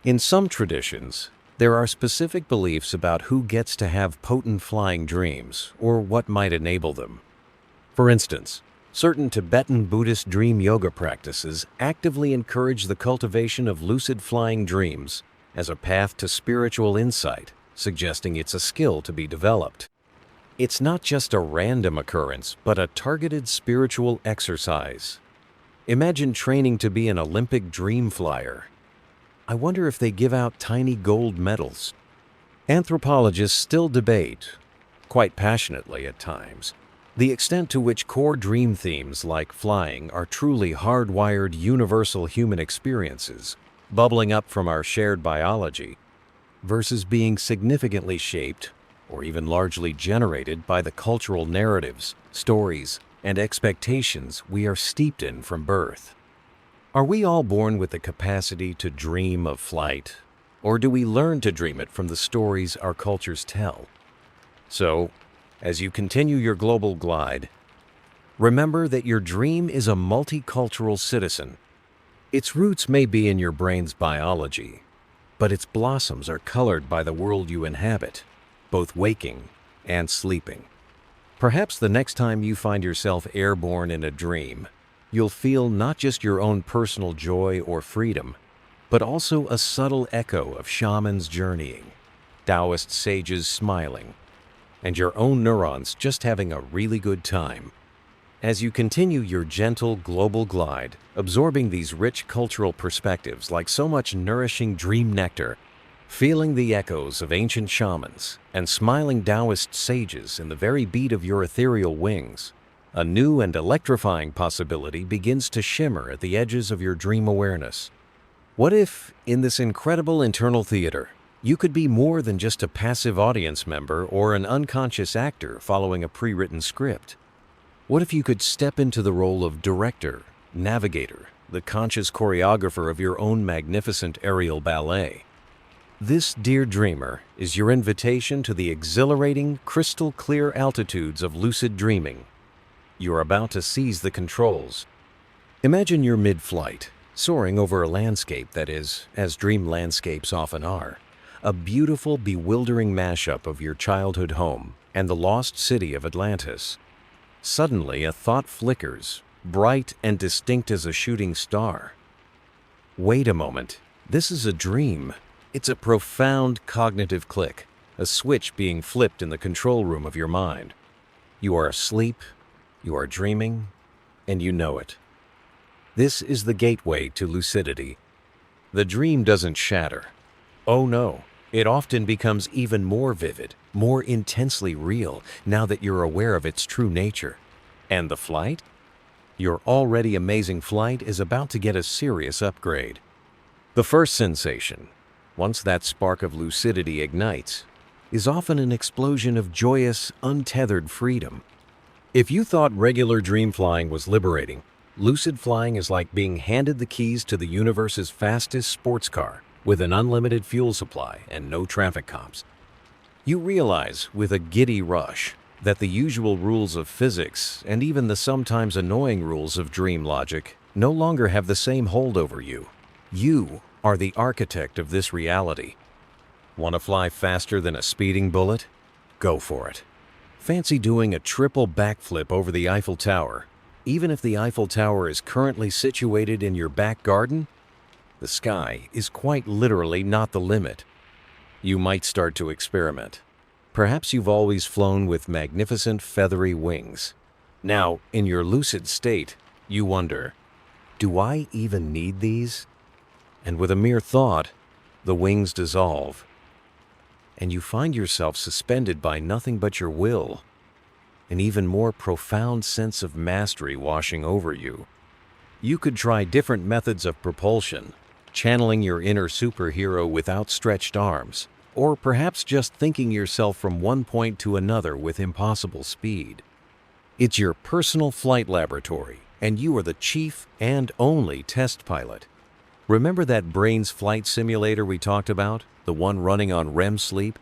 In some traditions, there are specific beliefs about who gets to have potent flying dreams or what might enable them. For instance, certain Tibetan Buddhist dream yoga practices actively encourage the cultivation of lucid flying dreams as a path to spiritual insight, suggesting it's a skill to be developed. It's not just a random occurrence, but a targeted spiritual exercise. Imagine training to be an Olympic dream flyer. I wonder if they give out tiny gold medals. Anthropologists still debate, quite passionately at times, the extent to which core dream themes like flying are truly hardwired universal human experiences, bubbling up from our shared biology, versus being significantly shaped, or even largely generated by the cultural narratives, stories, and expectations we are steeped in from birth. Are we all born with the capacity to dream of flight, or do we learn to dream it from the stories our cultures tell? So, as you continue your global glide, remember that your dream is a multicultural citizen. Its roots may be in your brain's biology, but its blossoms are colored by the world you inhabit, both waking and sleeping. Perhaps the next time you find yourself airborne in a dream, you'll feel not just your own personal joy or freedom, but also a subtle echo of shamans journeying, Taoist sages smiling, and your own neurons just having a really good time. As you continue your gentle global glide, absorbing these rich cultural perspectives like so much nourishing dream nectar, feeling the echoes of ancient shamans and smiling Taoist sages in the very beat of your ethereal wings. A new and electrifying possibility begins to shimmer at the edges of your dream awareness. What if, in this incredible internal theater, you could be more than just a passive audience member or an unconscious actor following a pre-written script? What if you could step into the role of director, navigator, the conscious choreographer of your own magnificent aerial ballet? This, dear dreamer, is your invitation to the exhilarating, crystal-clear altitudes of lucid dreaming. You're about to seize the controls. Imagine you're mid-flight, soaring over a landscape that is, as dream landscapes often are, a beautiful, bewildering mashup of your childhood home and the lost city of Atlantis. Suddenly, a thought flickers, bright and distinct as a shooting star. Wait a moment, this is a dream. It's a profound cognitive click, a switch being flipped in the control room of your mind. You are asleep, you are dreaming, and you know it. This is the gateway to lucidity. The dream doesn't shatter. Oh no, it often becomes even more vivid, more intensely real now that you're aware of its true nature. And the flight? Your already amazing flight is about to get a serious upgrade. The first sensation, once that spark of lucidity ignites, is often an explosion of joyous, untethered freedom. If you thought regular dream flying was liberating, lucid flying is like being handed the keys to the universe's fastest sports car with an unlimited fuel supply and no traffic cops. You realize, with a giddy rush, that the usual rules of physics and even the sometimes annoying rules of dream logic no longer have the same hold over you. You are the architect of this reality. Want to fly faster than a speeding bullet? Go for it. Fancy doing a triple backflip over the Eiffel Tower, even if the Eiffel Tower is currently situated in your back garden? The sky is quite literally not the limit. You might start to experiment. Perhaps you've always flown with magnificent feathery wings. Now, in your lucid state, you wonder, do I even need these? And with a mere thought, the wings dissolve, and you find yourself suspended by nothing but your will, an even more profound sense of mastery washing over you. You could try different methods of propulsion, channeling your inner superhero with outstretched arms, or perhaps just thinking yourself from one point to another with impossible speed. It's your personal flight laboratory, and you are the chief and only test pilot. Remember that brain's flight simulator we talked about, the one running on REM sleep?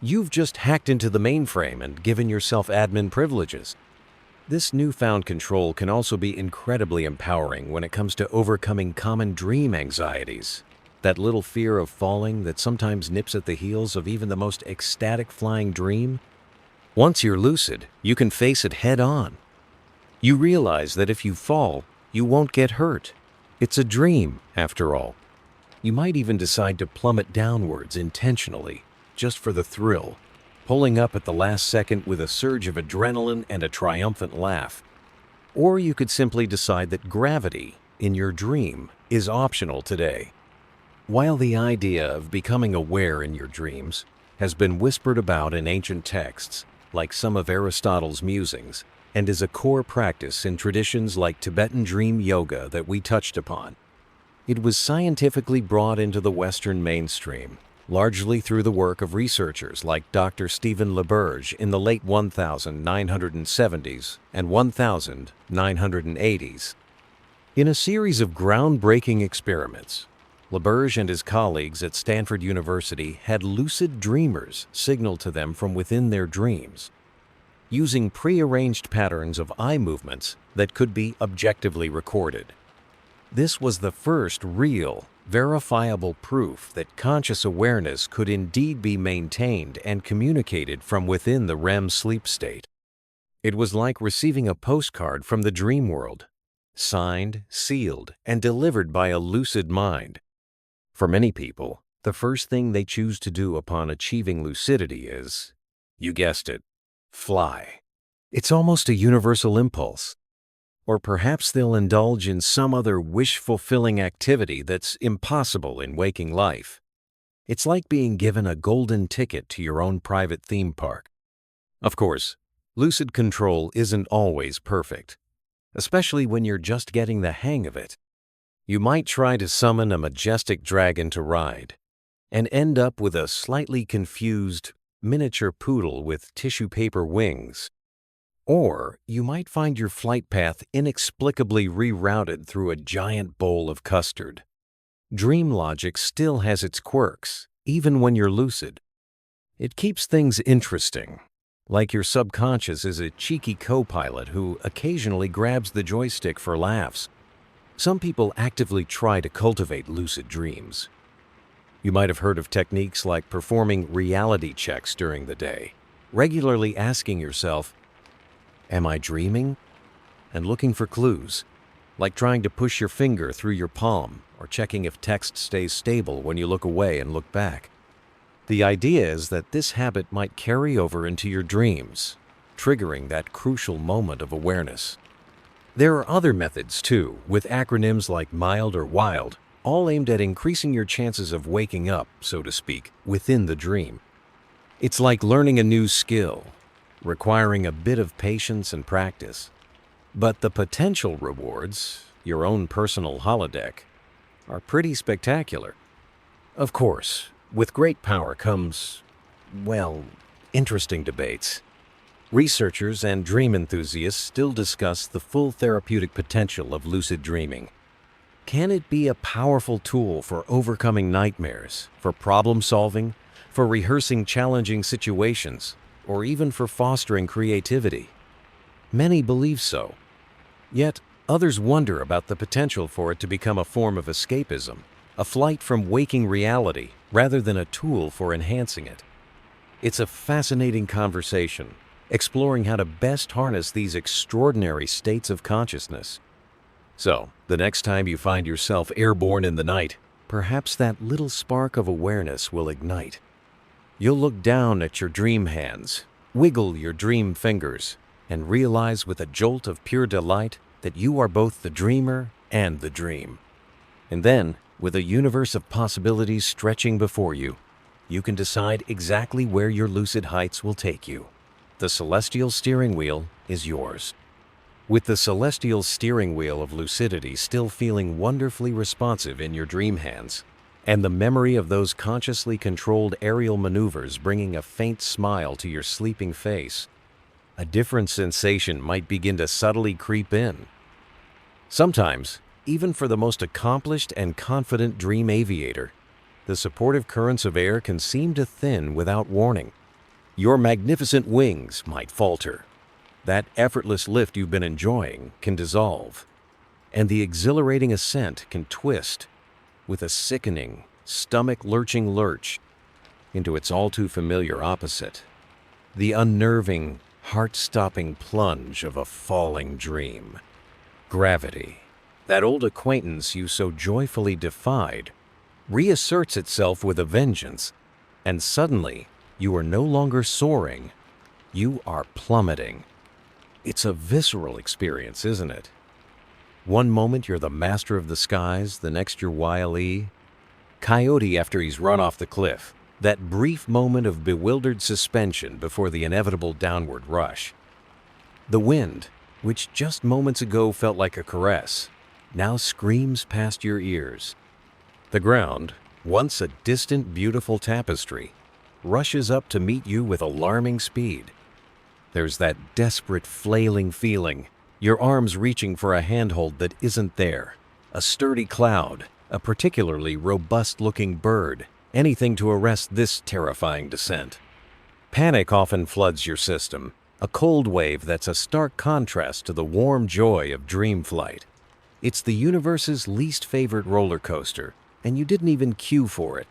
You've just hacked into the mainframe and given yourself admin privileges. This newfound control can also be incredibly empowering when it comes to overcoming common dream anxieties. That little fear of falling that sometimes nips at the heels of even the most ecstatic flying dream. Once you're lucid, you can face it head on. You realize that if you fall, you won't get hurt. It's a dream, after all. You might even decide to plummet downwards intentionally, just for the thrill, pulling up at the last second with a surge of adrenaline and a triumphant laugh. Or you could simply decide that gravity, in your dream, is optional today. While the idea of becoming aware in your dreams has been whispered about in ancient texts, like some of Aristotle's musings, and is a core practice in traditions like Tibetan dream yoga that we touched upon, it was scientifically brought into the Western mainstream, largely through the work of researchers like Dr. Stephen LaBerge in the late 1970s and 1980s. In a series of groundbreaking experiments, LaBerge and his colleagues at Stanford University had lucid dreamers signal to them from within their dreams, using prearranged patterns of eye movements that could be objectively recorded. This was the first real, verifiable proof that conscious awareness could indeed be maintained and communicated from within the REM sleep state. It was like receiving a postcard from the dream world, signed, sealed, and delivered by a lucid mind. For many people, the first thing they choose to do upon achieving lucidity is, you guessed it, fly. It's almost a universal impulse. Or perhaps they'll indulge in some other wish-fulfilling activity that's impossible in waking life. It's like being given a golden ticket to your own private theme park. Of course, lucid control isn't always perfect, especially when you're just getting the hang of it. You might try to summon a majestic dragon to ride, and end up with a slightly confused miniature poodle with tissue paper wings. Or you might find your flight path inexplicably rerouted through a giant bowl of custard. Dream logic still has its quirks, even when you're lucid. It keeps things interesting, like your subconscious is a cheeky co-pilot who occasionally grabs the joystick for laughs. Some people actively try to cultivate lucid dreams. You might have heard of techniques like performing reality checks during the day, regularly asking yourself, "Am I dreaming?" and looking for clues, like trying to push your finger through your palm or checking if text stays stable when you look away and look back. The idea is that this habit might carry over into your dreams, triggering that crucial moment of awareness. There are other methods too, with acronyms like MILD or WILD, all aimed at increasing your chances of waking up, so to speak, within the dream. It's like learning a new skill, requiring a bit of patience and practice. But the potential rewards, your own personal holodeck, are pretty spectacular. Of course, with great power comes, well, interesting debates. Researchers and dream enthusiasts still discuss the full therapeutic potential of lucid dreaming. Can it be a powerful tool for overcoming nightmares, for problem solving, for rehearsing challenging situations, or even for fostering creativity? Many believe so. Yet, others wonder about the potential for it to become a form of escapism, a flight from waking reality rather than a tool for enhancing it. It's a fascinating conversation, exploring how to best harness these extraordinary states of consciousness. So, the next time you find yourself airborne in the night, perhaps that little spark of awareness will ignite. You'll look down at your dream hands, wiggle your dream fingers, and realize with a jolt of pure delight that you are both the dreamer and the dream. And then, with a universe of possibilities stretching before you, you can decide exactly where your lucid heights will take you. The celestial steering wheel is yours. With the celestial steering wheel of lucidity still feeling wonderfully responsive in your dream hands, and the memory of those consciously controlled aerial maneuvers bringing a faint smile to your sleeping face, a different sensation might begin to subtly creep in. Sometimes, even for the most accomplished and confident dream aviator, the supportive currents of air can seem to thin without warning. Your magnificent wings might falter. That effortless lift you've been enjoying can dissolve, and the exhilarating ascent can twist with a sickening, stomach-lurching lurch into its all-too-familiar opposite, the unnerving, heart-stopping plunge of a falling dream. Gravity, that old acquaintance you so joyfully defied, reasserts itself with a vengeance, and suddenly you are no longer soaring, you are plummeting. It's a visceral experience, isn't it? One moment you're the master of the skies, the next you're Wile E. Coyote after he's run off the cliff. That brief moment of bewildered suspension before the inevitable downward rush. The wind, which just moments ago felt like a caress, now screams past your ears. The ground, once a distant, beautiful tapestry, rushes up to meet you with alarming speed. There's that desperate, flailing feeling, your arms reaching for a handhold that isn't there, a sturdy cloud, a particularly robust-looking bird, anything to arrest this terrifying descent. Panic often floods your system, a cold wave that's a stark contrast to the warm joy of dream flight. It's the universe's least favorite roller coaster, and you didn't even queue for it.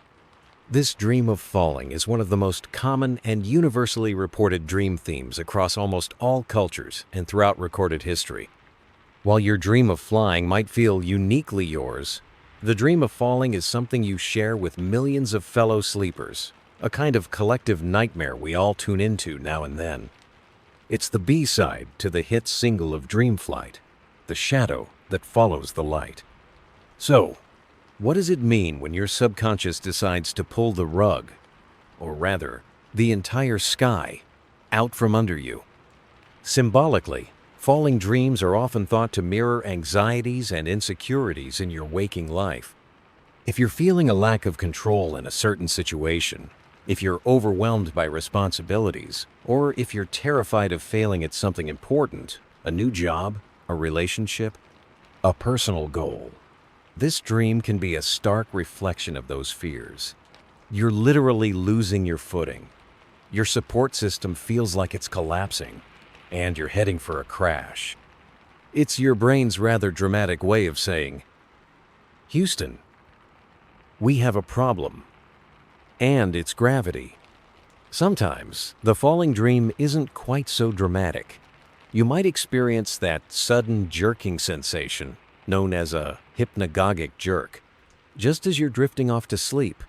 This dream of falling is one of the most common and universally reported dream themes across almost all cultures and throughout recorded history. While your dream of flying might feel uniquely yours, the dream of falling is something you share with millions of fellow sleepers, a kind of collective nightmare we all tune into now and then. It's the B-side to the hit single of Dream Flight, the shadow that follows the light. So, What does it mean when your subconscious decides to pull the rug, or rather, the entire sky, out from under you? Symbolically, falling dreams are often thought to mirror anxieties and insecurities in your waking life. If you're feeling a lack of control in a certain situation, if you're overwhelmed by responsibilities, or if you're terrified of failing at something important, a new job, a relationship, a personal goal, this dream can be a stark reflection of those fears. You're literally losing your footing. Your support system feels like it's collapsing, and you're heading for a crash. It's your brain's rather dramatic way of saying, "Houston, we have a problem." And it's gravity. Sometimes, the falling dream isn't quite so dramatic. You might experience that sudden jerking sensation, known as a hypnagogic jerk, just as you're drifting off to sleep.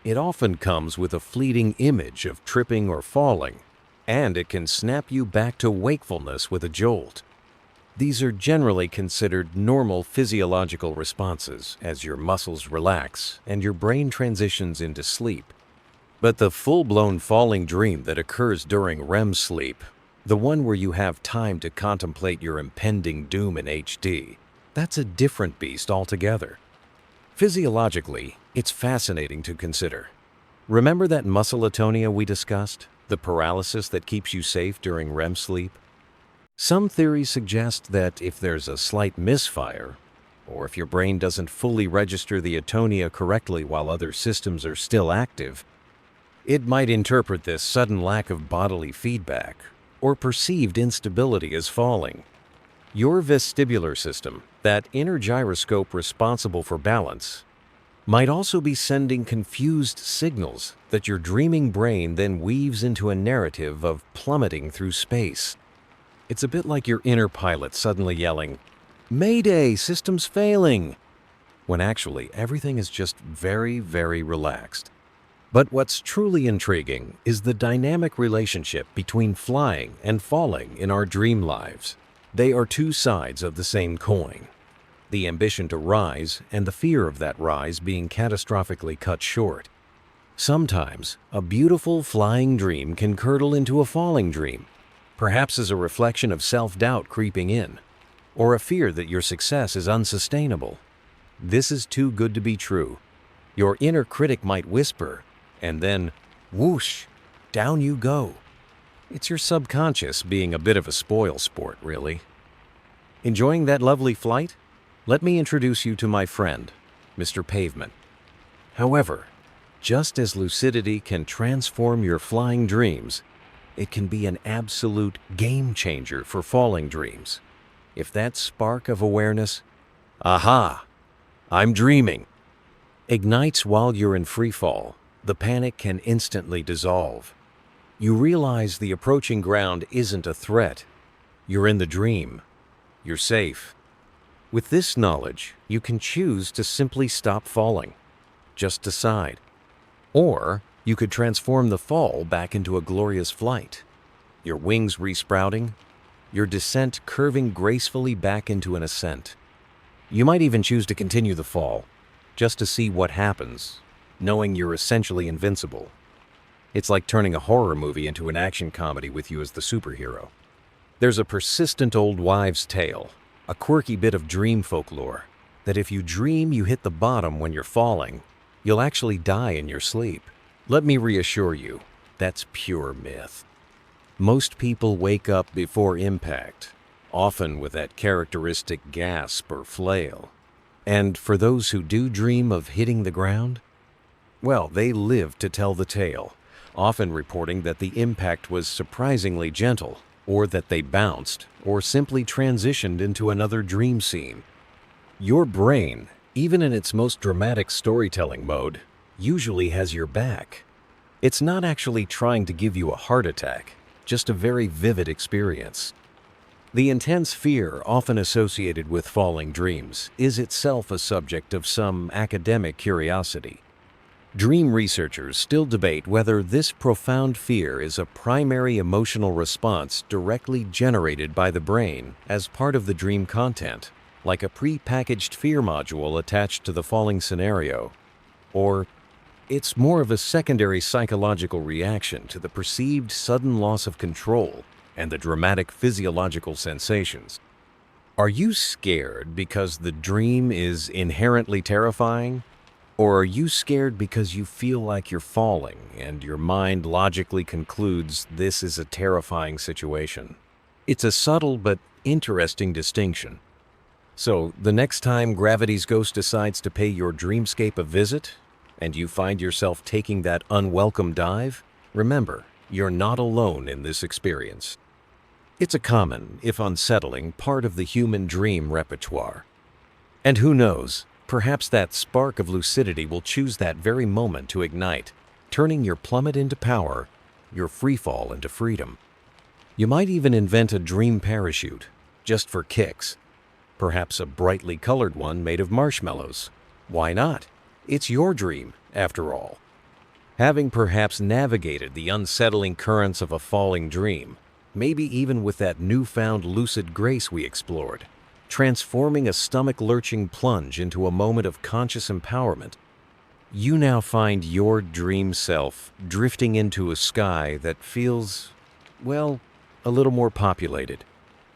It often comes with a fleeting image of tripping or falling, and it can snap you back to wakefulness with a jolt. These are generally considered normal physiological responses as your muscles relax and your brain transitions into sleep. But the full-blown falling dream that occurs during REM sleep, the one where you have time to contemplate your impending doom in HD, that's a different beast altogether. Physiologically, it's fascinating to consider. Remember that muscle atonia we discussed? The paralysis that keeps you safe during REM sleep? Some theories suggest that if there's a slight misfire, or if your brain doesn't fully register the atonia correctly while other systems are still active, it might interpret this sudden lack of bodily feedback or perceived instability as falling. Your vestibular system, that inner gyroscope responsible for balance, might also be sending confused signals that your dreaming brain then weaves into a narrative of plummeting through space. It's a bit like your inner pilot suddenly yelling, "Mayday, system's failing," when actually everything is just very, very relaxed. But what's truly intriguing is the dynamic relationship between flying and falling in our dream lives. They are two sides of the same coin. The ambition to rise and the fear of that rise being catastrophically cut short. Sometimes, a beautiful flying dream can curdle into a falling dream, perhaps as a reflection of self-doubt creeping in, or a fear that your success is unsustainable. This is too good to be true. Your inner critic might whisper, and then, whoosh, down you go. It's your subconscious being a bit of a spoil sport, really. Enjoying that lovely flight? Let me introduce you to my friend, Mr. Pavement. However, just as lucidity can transform your flying dreams, it can be an absolute game changer for falling dreams. If that spark of awareness, aha, I'm dreaming, ignites while you're in free fall, the panic can instantly dissolve. You realize the approaching ground isn't a threat. You're in the dream. You're safe. With this knowledge, you can choose to simply stop falling. Just decide. Or you could transform the fall back into a glorious flight, your wings resprouting, your descent curving gracefully back into an ascent. You might even choose to continue the fall, just to see what happens, knowing you're essentially invincible. It's like turning a horror movie into an action comedy with you as the superhero. There's a persistent old wives' tale, a quirky bit of dream folklore, that if you dream you hit the bottom when you're falling, you'll actually die in your sleep. Let me reassure you, that's pure myth. Most people wake up before impact, often with that characteristic gasp or flail. And for those who do dream of hitting the ground, well, they live to tell the tale, often reporting that the impact was surprisingly gentle, or that they bounced, or simply transitioned into another dream scene. Your brain, even in its most dramatic storytelling mode, usually has your back. It's not actually trying to give you a heart attack, just a very vivid experience. The intense fear often associated with falling dreams is itself a subject of some academic curiosity. Dream researchers still debate whether this profound fear is a primary emotional response directly generated by the brain as part of the dream content, like a pre-packaged fear module attached to the falling scenario. Or it's more of a secondary psychological reaction to the perceived sudden loss of control and the dramatic physiological sensations. Are you scared because the dream is inherently terrifying? Or are you scared because you feel like you're falling and your mind logically concludes this is a terrifying situation? It's a subtle but interesting distinction. So, the next time gravity's ghost decides to pay your dreamscape a visit, and you find yourself taking that unwelcome dive, remember, you're not alone in this experience. It's a common, if unsettling, part of the human dream repertoire. And who knows, perhaps that spark of lucidity will choose that very moment to ignite, turning your plummet into power, your freefall into freedom. You might even invent a dream parachute, just for kicks. Perhaps a brightly colored one made of marshmallows. Why not? It's your dream, after all. Having perhaps navigated the unsettling currents of a falling dream, maybe even with that newfound lucid grace we explored, transforming a stomach-lurching plunge into a moment of conscious empowerment, you now find your dream self drifting into a sky that feels, well, a little more populated.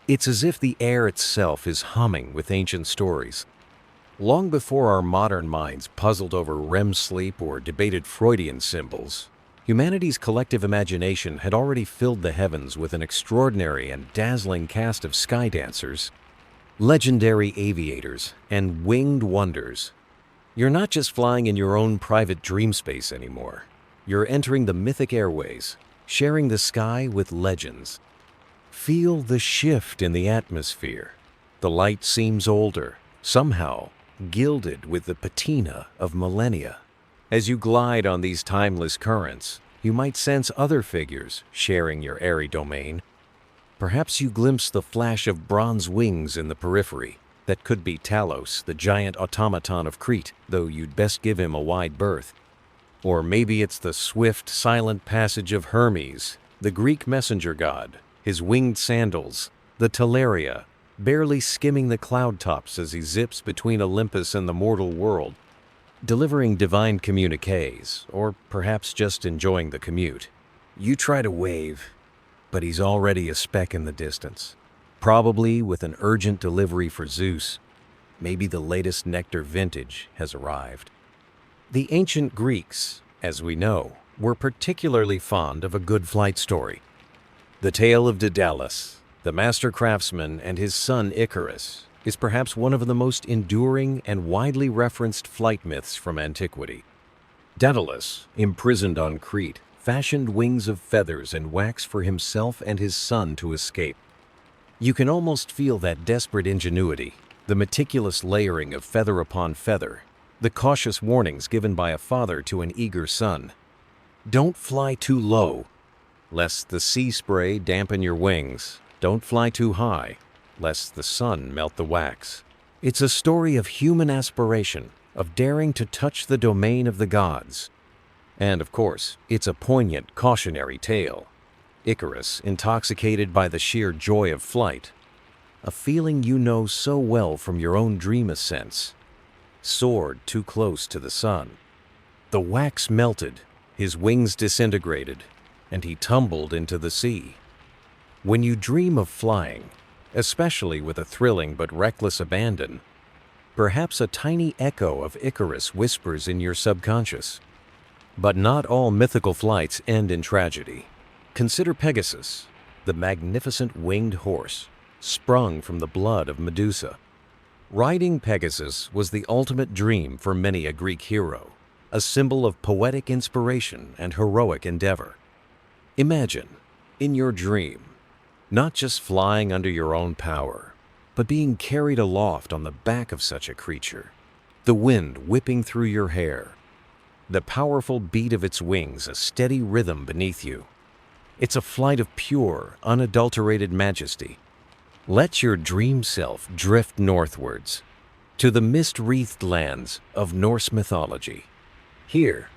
It's as if the air itself is humming with ancient stories. Long before our modern minds puzzled over REM sleep or debated Freudian symbols, humanity's collective imagination had already filled the heavens with an extraordinary and dazzling cast of sky dancers, legendary aviators, and winged wonders. You're not just flying in your own private dream space anymore. You're entering the mythic airways, sharing the sky with legends. Feel the shift in the atmosphere. The light seems older, somehow gilded with the patina of millennia. As you glide on these timeless currents, you might sense other figures sharing your airy domain. Perhaps you glimpse the flash of bronze wings in the periphery. That could be Talos, the giant automaton of Crete, though you'd best give him a wide berth. Or maybe it's the swift, silent passage of Hermes, the Greek messenger god, his winged sandals, the Teleria, barely skimming the cloud tops as he zips between Olympus and the mortal world, delivering divine communiques, or perhaps just enjoying the commute. You try to wave, but he's already a speck in the distance, probably with an urgent delivery for Zeus. Maybe the latest nectar vintage has arrived. The ancient Greeks, as we know, were particularly fond of a good flight story. The tale of Daedalus, the master craftsman, and his son Icarus is perhaps one of the most enduring and widely referenced flight myths from antiquity. Daedalus, imprisoned on Crete, fashioned wings of feathers and wax for himself and his son to escape. You can almost feel that desperate ingenuity, the meticulous layering of feather upon feather, the cautious warnings given by a father to an eager son. Don't fly too low, lest the sea spray dampen your wings. Don't fly too high, lest the sun melt the wax. It's a story of human aspiration, of daring to touch the domain of the gods. And of course, it's a poignant, cautionary tale. Icarus, intoxicated by the sheer joy of flight, a feeling you know so well from your own dream ascents, soared too close to the sun. The wax melted, his wings disintegrated, and he tumbled into the sea. When you dream of flying, especially with a thrilling but reckless abandon, perhaps a tiny echo of Icarus whispers in your subconscious. But not all mythical flights end in tragedy. Consider Pegasus, the magnificent winged horse, sprung from the blood of Medusa. Riding Pegasus was the ultimate dream for many a Greek hero, a symbol of poetic inspiration and heroic endeavor. Imagine, in your dream, not just flying under your own power, but being carried aloft on the back of such a creature, the wind whipping through your hair, the powerful beat of its wings a steady rhythm beneath you. It's a flight of pure, unadulterated majesty. Let your dream self drift northwards, to the mist-wreathed lands of Norse mythology. Here,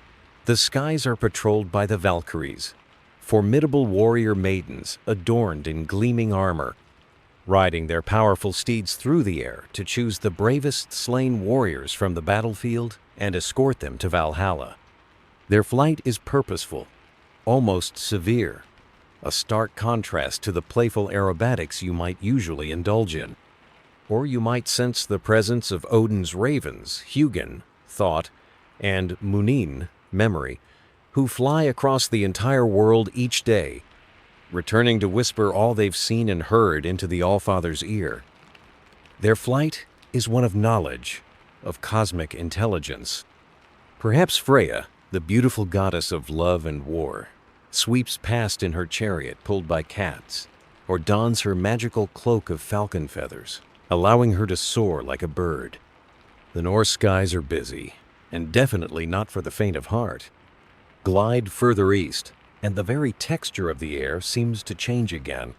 the skies are patrolled by the Valkyries, formidable warrior maidens adorned in gleaming armor. riding their powerful steeds through the air to choose the bravest slain warriors from the battlefield and escort them to Valhalla. Their flight is purposeful, almost severe, a stark contrast to the playful aerobatics you might usually indulge in. Or you might sense the presence of Odin's ravens, Hugin, thought, and Munin, memory, who fly across the entire world each day, returning to whisper all they've seen and heard into the Allfather's ear. Their flight is one of knowledge, of cosmic intelligence. Perhaps Freya, the beautiful goddess of love and war, sweeps past in her chariot pulled by cats, or dons her magical cloak of falcon feathers, allowing her to soar like a bird. The Norse skies are busy, and definitely not for the faint of heart. Glide further east, and the very texture of the air seems to change again.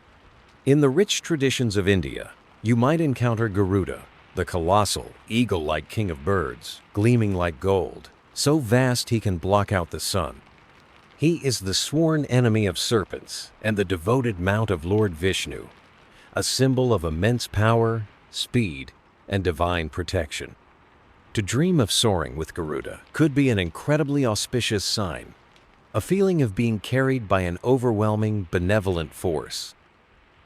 In the rich traditions of India, you might encounter Garuda, the colossal, eagle-like king of birds, gleaming like gold, so vast he can block out the sun. He is the sworn enemy of serpents and the devoted mount of Lord Vishnu, a symbol of immense power, speed, and divine protection. To dream of soaring with Garuda could be an incredibly auspicious sign, a feeling of being carried by an overwhelming, benevolent force.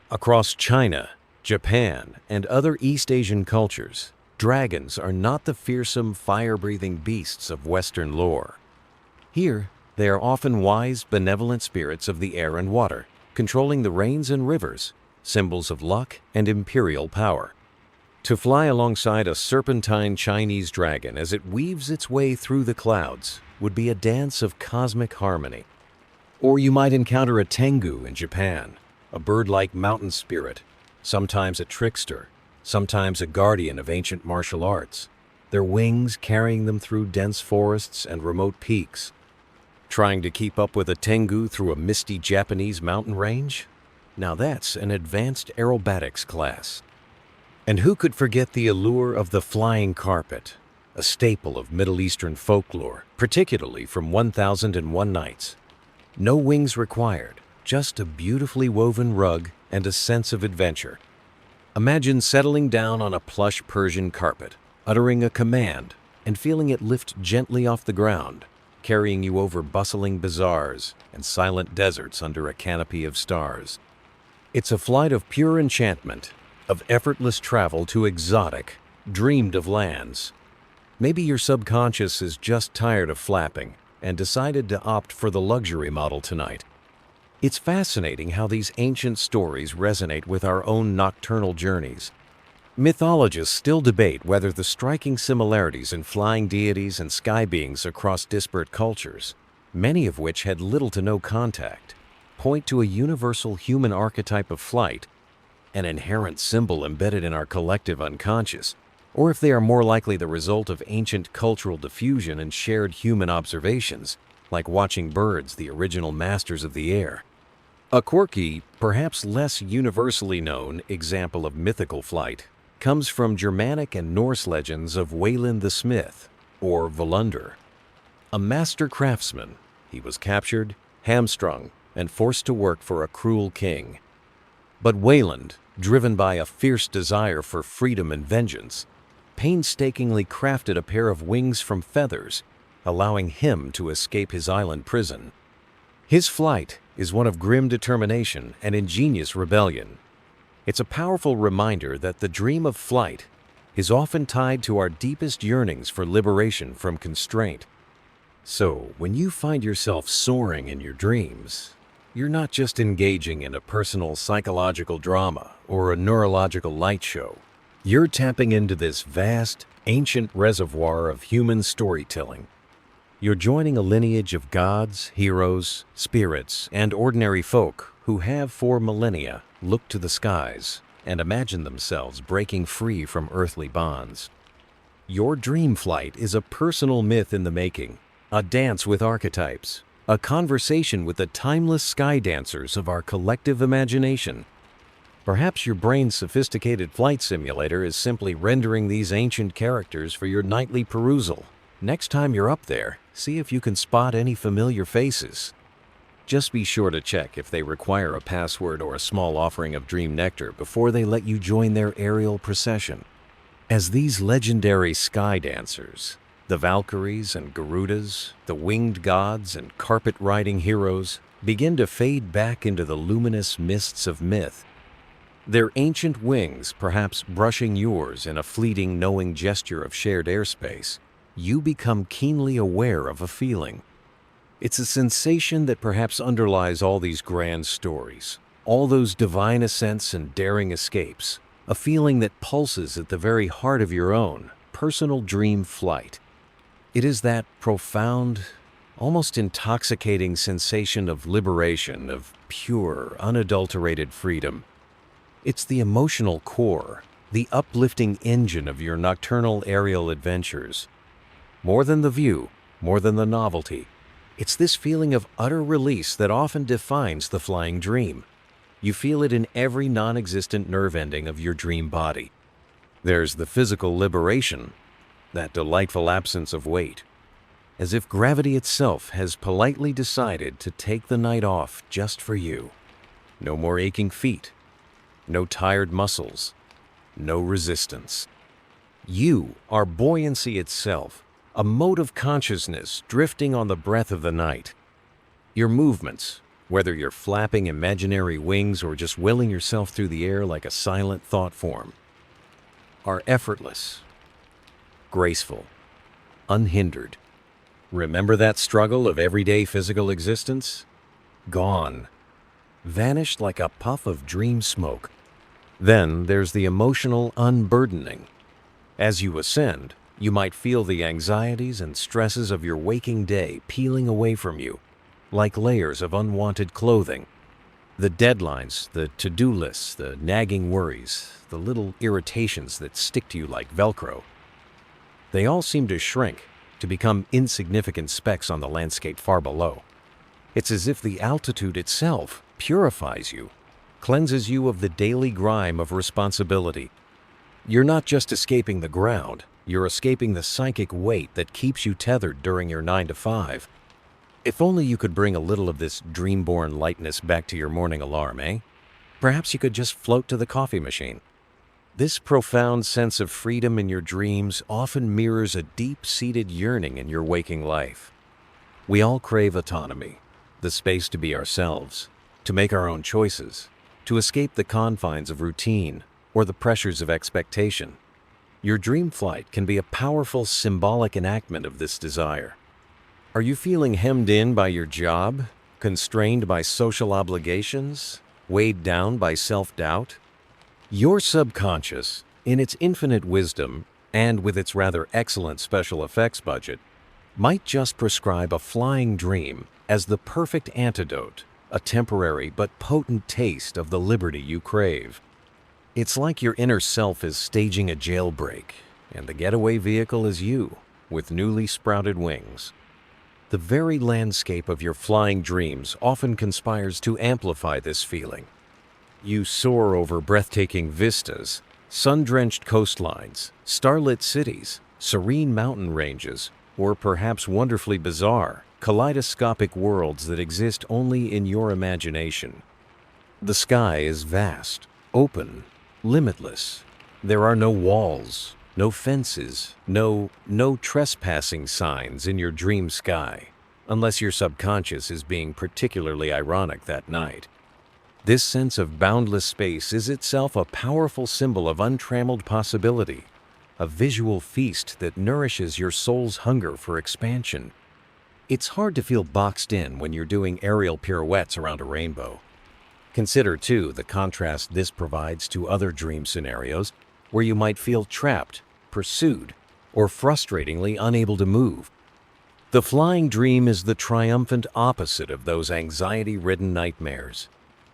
Across China, Japan, and other East Asian cultures, dragons are not the fearsome, fire-breathing beasts of Western lore. Here, they are often wise, benevolent spirits of the air and water, controlling the rains and rivers, symbols of luck and imperial power. To fly alongside a serpentine Chinese dragon as it weaves its way through the clouds would be a dance of cosmic harmony. Or you might encounter a tengu in Japan, a bird-like mountain spirit, sometimes a trickster, sometimes a guardian of ancient martial arts, their wings carrying them through dense forests and remote peaks. Trying to keep up with a tengu through a misty Japanese mountain range? Now that's an advanced aerobatics class. And who could forget the allure of the flying carpet, a staple of Middle Eastern folklore, particularly from 1001 Nights. No wings required, just a beautifully woven rug and a sense of adventure. Imagine settling down on a plush Persian carpet, uttering a command, and feeling it lift gently off the ground, carrying you over bustling bazaars and silent deserts under a canopy of stars. It's a flight of pure enchantment, of effortless travel to exotic, dreamed-of lands. Maybe your subconscious is just tired of flapping and decided to opt for the luxury model tonight. It's fascinating how these ancient stories resonate with our own nocturnal journeys. Mythologists still debate whether the striking similarities in flying deities and sky beings across disparate cultures, many of which had little to no contact, point to a universal human archetype of flight, an inherent symbol embedded in our collective unconscious, or if they are more likely the result of ancient cultural diffusion and shared human observations, like watching birds, the original masters of the air. A quirky, perhaps less universally known example of mythical flight comes from Germanic and Norse legends of Wayland the Smith, or Volunder. A master craftsman, he was captured, hamstrung, and forced to work for a cruel king. But Wayland, driven by a fierce desire for freedom and vengeance, painstakingly crafted a pair of wings from feathers, allowing him to escape his island prison. His flight is one of grim determination and ingenious rebellion. It's a powerful reminder that the dream of flight is often tied to our deepest yearnings for liberation from constraint. So, when you find yourself soaring in your dreams, you're not just engaging in a personal psychological drama or a neurological light show. You're tapping into this vast, ancient reservoir of human storytelling. You're joining a lineage of gods, heroes, spirits, and ordinary folk who have for millennia looked to the skies and imagined themselves breaking free from earthly bonds. Your dream flight is a personal myth in the making, a dance with archetypes, a conversation with the timeless sky dancers of our collective imagination. Perhaps your brain's sophisticated flight simulator is simply rendering these ancient characters for your nightly perusal. Next time you're up there, see if you can spot any familiar faces. Just be sure to check if they require a password or a small offering of dream nectar before they let you join their aerial procession. As these legendary sky dancers, the Valkyries and Garudas, the winged gods and carpet-riding heroes, begin to fade back into the luminous mists of myth, their ancient wings perhaps brushing yours in a fleeting knowing gesture of shared airspace, you become keenly aware of a feeling. It's a sensation that perhaps underlies all these grand stories, all those divine ascents and daring escapes, a feeling that pulses at the very heart of your own personal dream flight. It is that profound, almost intoxicating sensation of liberation, of pure, unadulterated freedom. It's the emotional core, the uplifting engine of your nocturnal aerial adventures. More than the view, more than the novelty, it's this feeling of utter release that often defines the flying dream. You feel it in every non-existent nerve ending of your dream body. There's the physical liberation, that delightful absence of weight, as if gravity itself has politely decided to take the night off just for you. No more aching feet, no tired muscles, no resistance. You are buoyancy itself, a mode of consciousness drifting on the breath of the night. Your movements, whether you're flapping imaginary wings or just willing yourself through the air like a silent thought form, are effortless, graceful, unhindered. Remember that struggle of everyday physical existence? Gone. Vanished like a puff of dream smoke. Then there's the emotional unburdening. As you ascend, you might feel the anxieties and stresses of your waking day peeling away from you, like layers of unwanted clothing. The deadlines, the to-do lists, the nagging worries, the little irritations that stick to you like Velcro. They all seem to shrink, to become insignificant specks on the landscape far below. It's as if the altitude itself purifies you, cleanses you of the daily grime of responsibility. You're not just escaping the ground, you're escaping the psychic weight that keeps you tethered during your 9 to 5. If only you could bring a little of this dream-born lightness back to your morning alarm, eh? Perhaps you could just float to the coffee machine. This profound sense of freedom in your dreams often mirrors a deep-seated yearning in your waking life. We all crave autonomy, the space to be ourselves, to make our own choices, to escape the confines of routine or the pressures of expectation. Your dream flight can be a powerful symbolic enactment of this desire. Are you feeling hemmed in by your job, constrained by social obligations, weighed down by self-doubt? Your subconscious, in its infinite wisdom and with its rather excellent special effects budget, might just prescribe a flying dream as the perfect antidote, a temporary but potent taste of the liberty you crave. It's like your inner self is staging a jailbreak, and the getaway vehicle is you, with newly sprouted wings. The very landscape of your flying dreams often conspires to amplify this feeling. You soar over breathtaking vistas, sun-drenched coastlines, starlit cities, serene mountain ranges, or perhaps wonderfully bizarre, kaleidoscopic worlds that exist only in your imagination. The sky is vast, open, limitless. There are no walls, no fences, no trespassing signs in your dream sky, unless your subconscious is being particularly ironic that night. This sense of boundless space is itself a powerful symbol of untrammeled possibility, a visual feast that nourishes your soul's hunger for expansion. It's hard to feel boxed in when you're doing aerial pirouettes around a rainbow. Consider, too, the contrast this provides to other dream scenarios where you might feel trapped, pursued, or frustratingly unable to move. The flying dream is the triumphant opposite of those anxiety-ridden nightmares.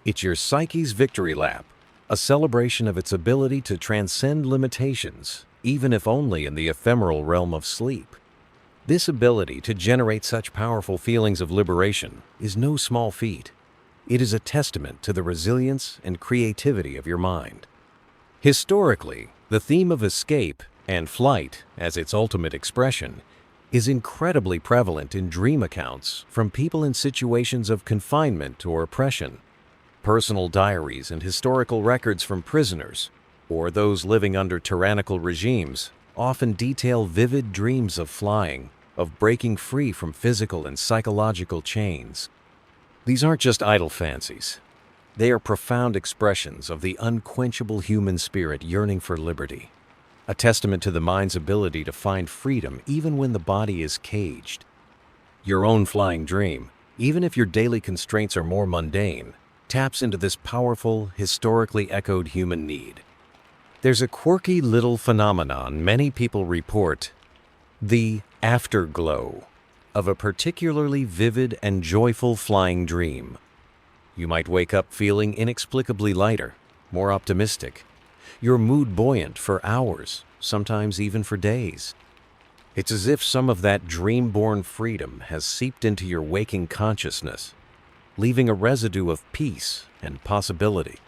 It's your psyche's victory lap, a celebration of its ability to transcend limitations, even if only in the ephemeral realm of sleep. This ability to generate such powerful feelings of liberation is no small feat. It is a testament to the resilience and creativity of your mind. Historically, the theme of escape and flight as its ultimate expression is incredibly prevalent in dream accounts from people in situations of confinement or oppression. Personal diaries and historical records from prisoners, or those living under tyrannical regimes, often detail vivid dreams of flying, of breaking free from physical and psychological chains. These aren't just idle fancies. They are profound expressions of the unquenchable human spirit yearning for liberty, a testament to the mind's ability to find freedom even when the body is caged. Your own flying dream, even if your daily constraints are more mundane, taps into this powerful, historically echoed human need. There's a quirky little phenomenon many people report: the afterglow of a particularly vivid and joyful flying dream. You might wake up feeling inexplicably lighter, more optimistic, your mood buoyant for hours, sometimes even for days. It's as if some of that dream-born freedom has seeped into your waking consciousness, leaving a residue of peace and possibility.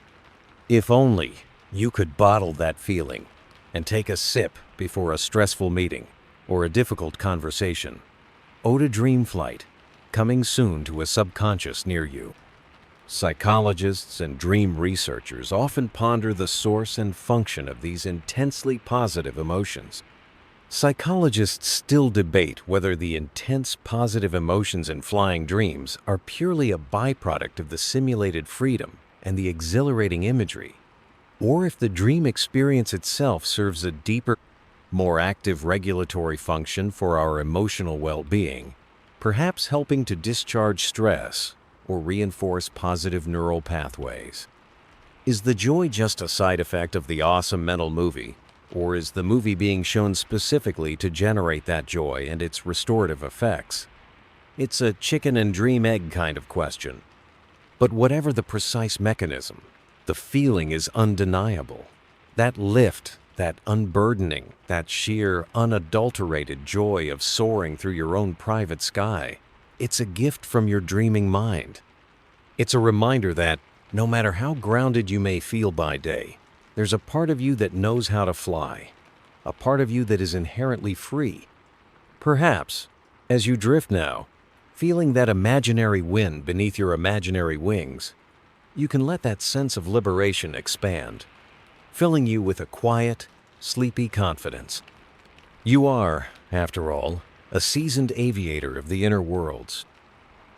If only you could bottle that feeling and take a sip before a stressful meeting or a difficult conversation. Ode to Dream Flight, coming soon to a subconscious near you. Psychologists and dream researchers often ponder the source and function of these intensely positive emotions. Psychologists still debate whether the intense positive emotions in flying dreams are purely a byproduct of the simulated freedom and the exhilarating imagery, or if the dream experience itself serves a deeper, more active regulatory function for our emotional well-being, perhaps helping to discharge stress or reinforce positive neural pathways. Is the joy just a side effect of the awesome mental movie, or is the movie being shown specifically to generate that joy and its restorative effects? It's a chicken and dream egg kind of question. But whatever the precise mechanism, the feeling is undeniable. That lift, that unburdening, that sheer, unadulterated joy of soaring through your own private sky, it's a gift from your dreaming mind. It's a reminder that, no matter how grounded you may feel by day, there's a part of you that knows how to fly, a part of you that is inherently free. Perhaps, as you drift now, feeling that imaginary wind beneath your imaginary wings, you can let that sense of liberation expand, filling you with a quiet, sleepy confidence. You are, after all, a seasoned aviator of the inner worlds.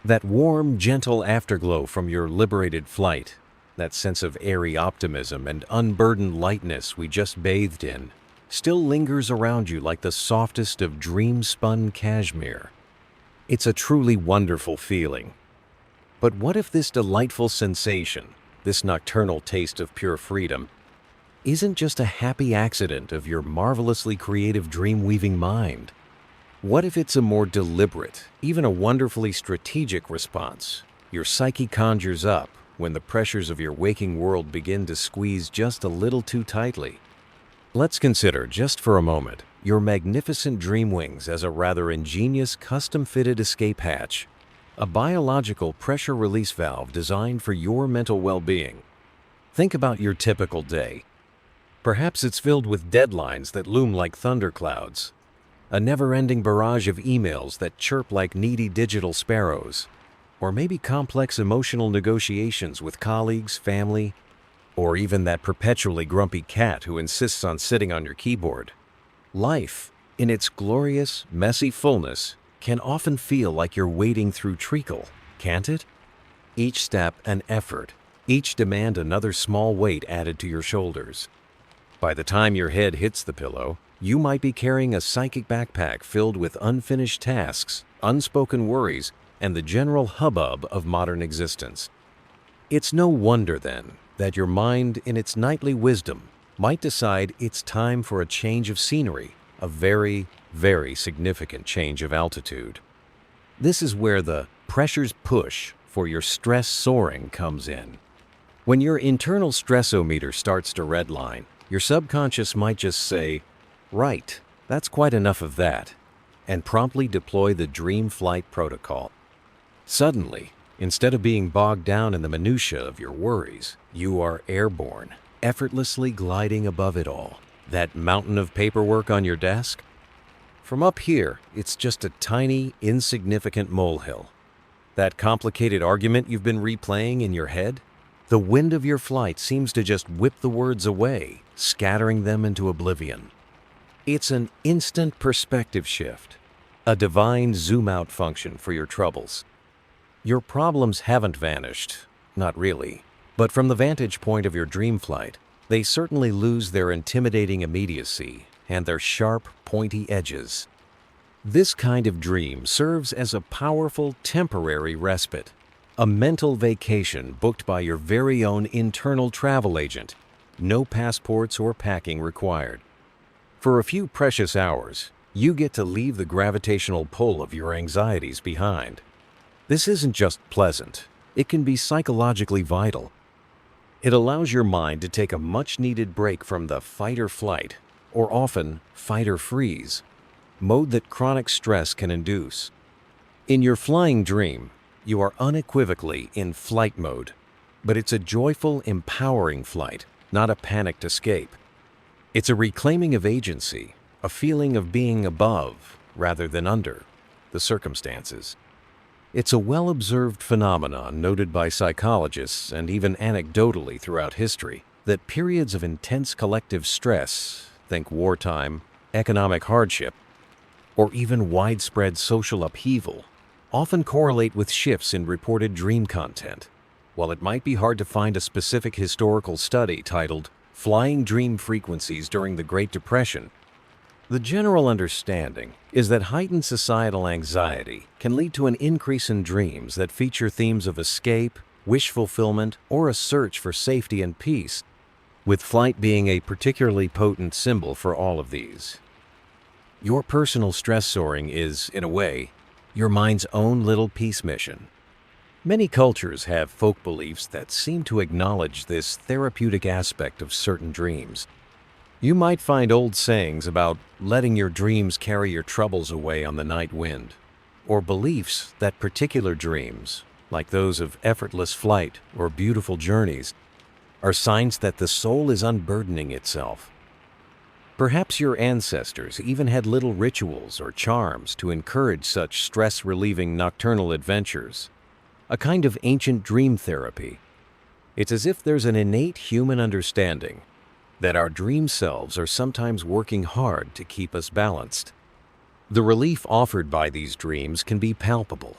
That warm, gentle afterglow from your liberated flight, that sense of airy optimism and unburdened lightness we just bathed in, still lingers around you like the softest of dream-spun cashmere. It's a truly wonderful feeling. But what if this delightful sensation, this nocturnal taste of pure freedom, isn't just a happy accident of your marvelously creative dream-weaving mind? What if it's a more deliberate, even a wonderfully strategic response your psyche conjures up when the pressures of your waking world begin to squeeze just a little too tightly? Let's consider, just for a moment, your magnificent dream wings as a rather ingenious custom-fitted escape hatch, a biological pressure release valve designed for your mental well-being. Think about your typical day. Perhaps it's filled with deadlines that loom like thunderclouds, a never-ending barrage of emails that chirp like needy digital sparrows, or maybe complex emotional negotiations with colleagues, family, or even that perpetually grumpy cat who insists on sitting on your keyboard. Life, in its glorious, messy fullness, can often feel like you're wading through treacle, can't it? Each step an effort, each demand another small weight added to your shoulders. By the time your head hits the pillow, you might be carrying a psychic backpack filled with unfinished tasks, unspoken worries, and the general hubbub of modern existence. It's no wonder, then, that your mind, in its nightly wisdom, might decide it's time for a change of scenery, a very, very significant change of altitude. This is where the pressure's push for your stress soaring comes in. When your internal stressometer starts to redline, your subconscious might just say, "Right, that's quite enough of that," and promptly deploy the dream flight protocol. Suddenly, instead of being bogged down in the minutiae of your worries, you are airborne, effortlessly gliding above it all. That mountain of paperwork on your desk? From up here, it's just a tiny, insignificant molehill. That complicated argument you've been replaying in your head? The wind of your flight seems to just whip the words away, scattering them into oblivion. It's an instant perspective shift, a divine zoom-out function for your troubles. Your problems haven't vanished, not really, but from the vantage point of your dream flight, they certainly lose their intimidating immediacy and their sharp, pointy edges. This kind of dream serves as a powerful temporary respite, a mental vacation booked by your very own internal travel agent, no passports or packing required. For a few precious hours, you get to leave the gravitational pull of your anxieties behind. This isn't just pleasant, it can be psychologically vital. It allows your mind to take a much-needed break from the fight or flight, or often fight or freeze, mode that chronic stress can induce. In your flying dream, you are unequivocally in flight mode, but it's a joyful, empowering flight, not a panicked escape. It's a reclaiming of agency, a feeling of being above rather than under the circumstances. It's a well-observed phenomenon noted by psychologists and even anecdotally throughout history that periods of intense collective stress, think wartime, economic hardship, or even widespread social upheaval, often correlate with shifts in reported dream content. While it might be hard to find a specific historical study titled "Flying Dream Frequencies During the Great Depression," the general understanding is that heightened societal anxiety can lead to an increase in dreams that feature themes of escape, wish fulfillment, or a search for safety and peace, with flight being a particularly potent symbol for all of these. Your personal stress soaring is, in a way, your mind's own little peace mission. Many cultures have folk beliefs that seem to acknowledge this therapeutic aspect of certain dreams. You might find old sayings about letting your dreams carry your troubles away on the night wind, or beliefs that particular dreams, like those of effortless flight or beautiful journeys, are signs that the soul is unburdening itself. Perhaps your ancestors even had little rituals or charms to encourage such stress-relieving nocturnal adventures, a kind of ancient dream therapy. It's as if there's an innate human understanding that our dream selves are sometimes working hard to keep us balanced. The relief offered by these dreams can be palpable.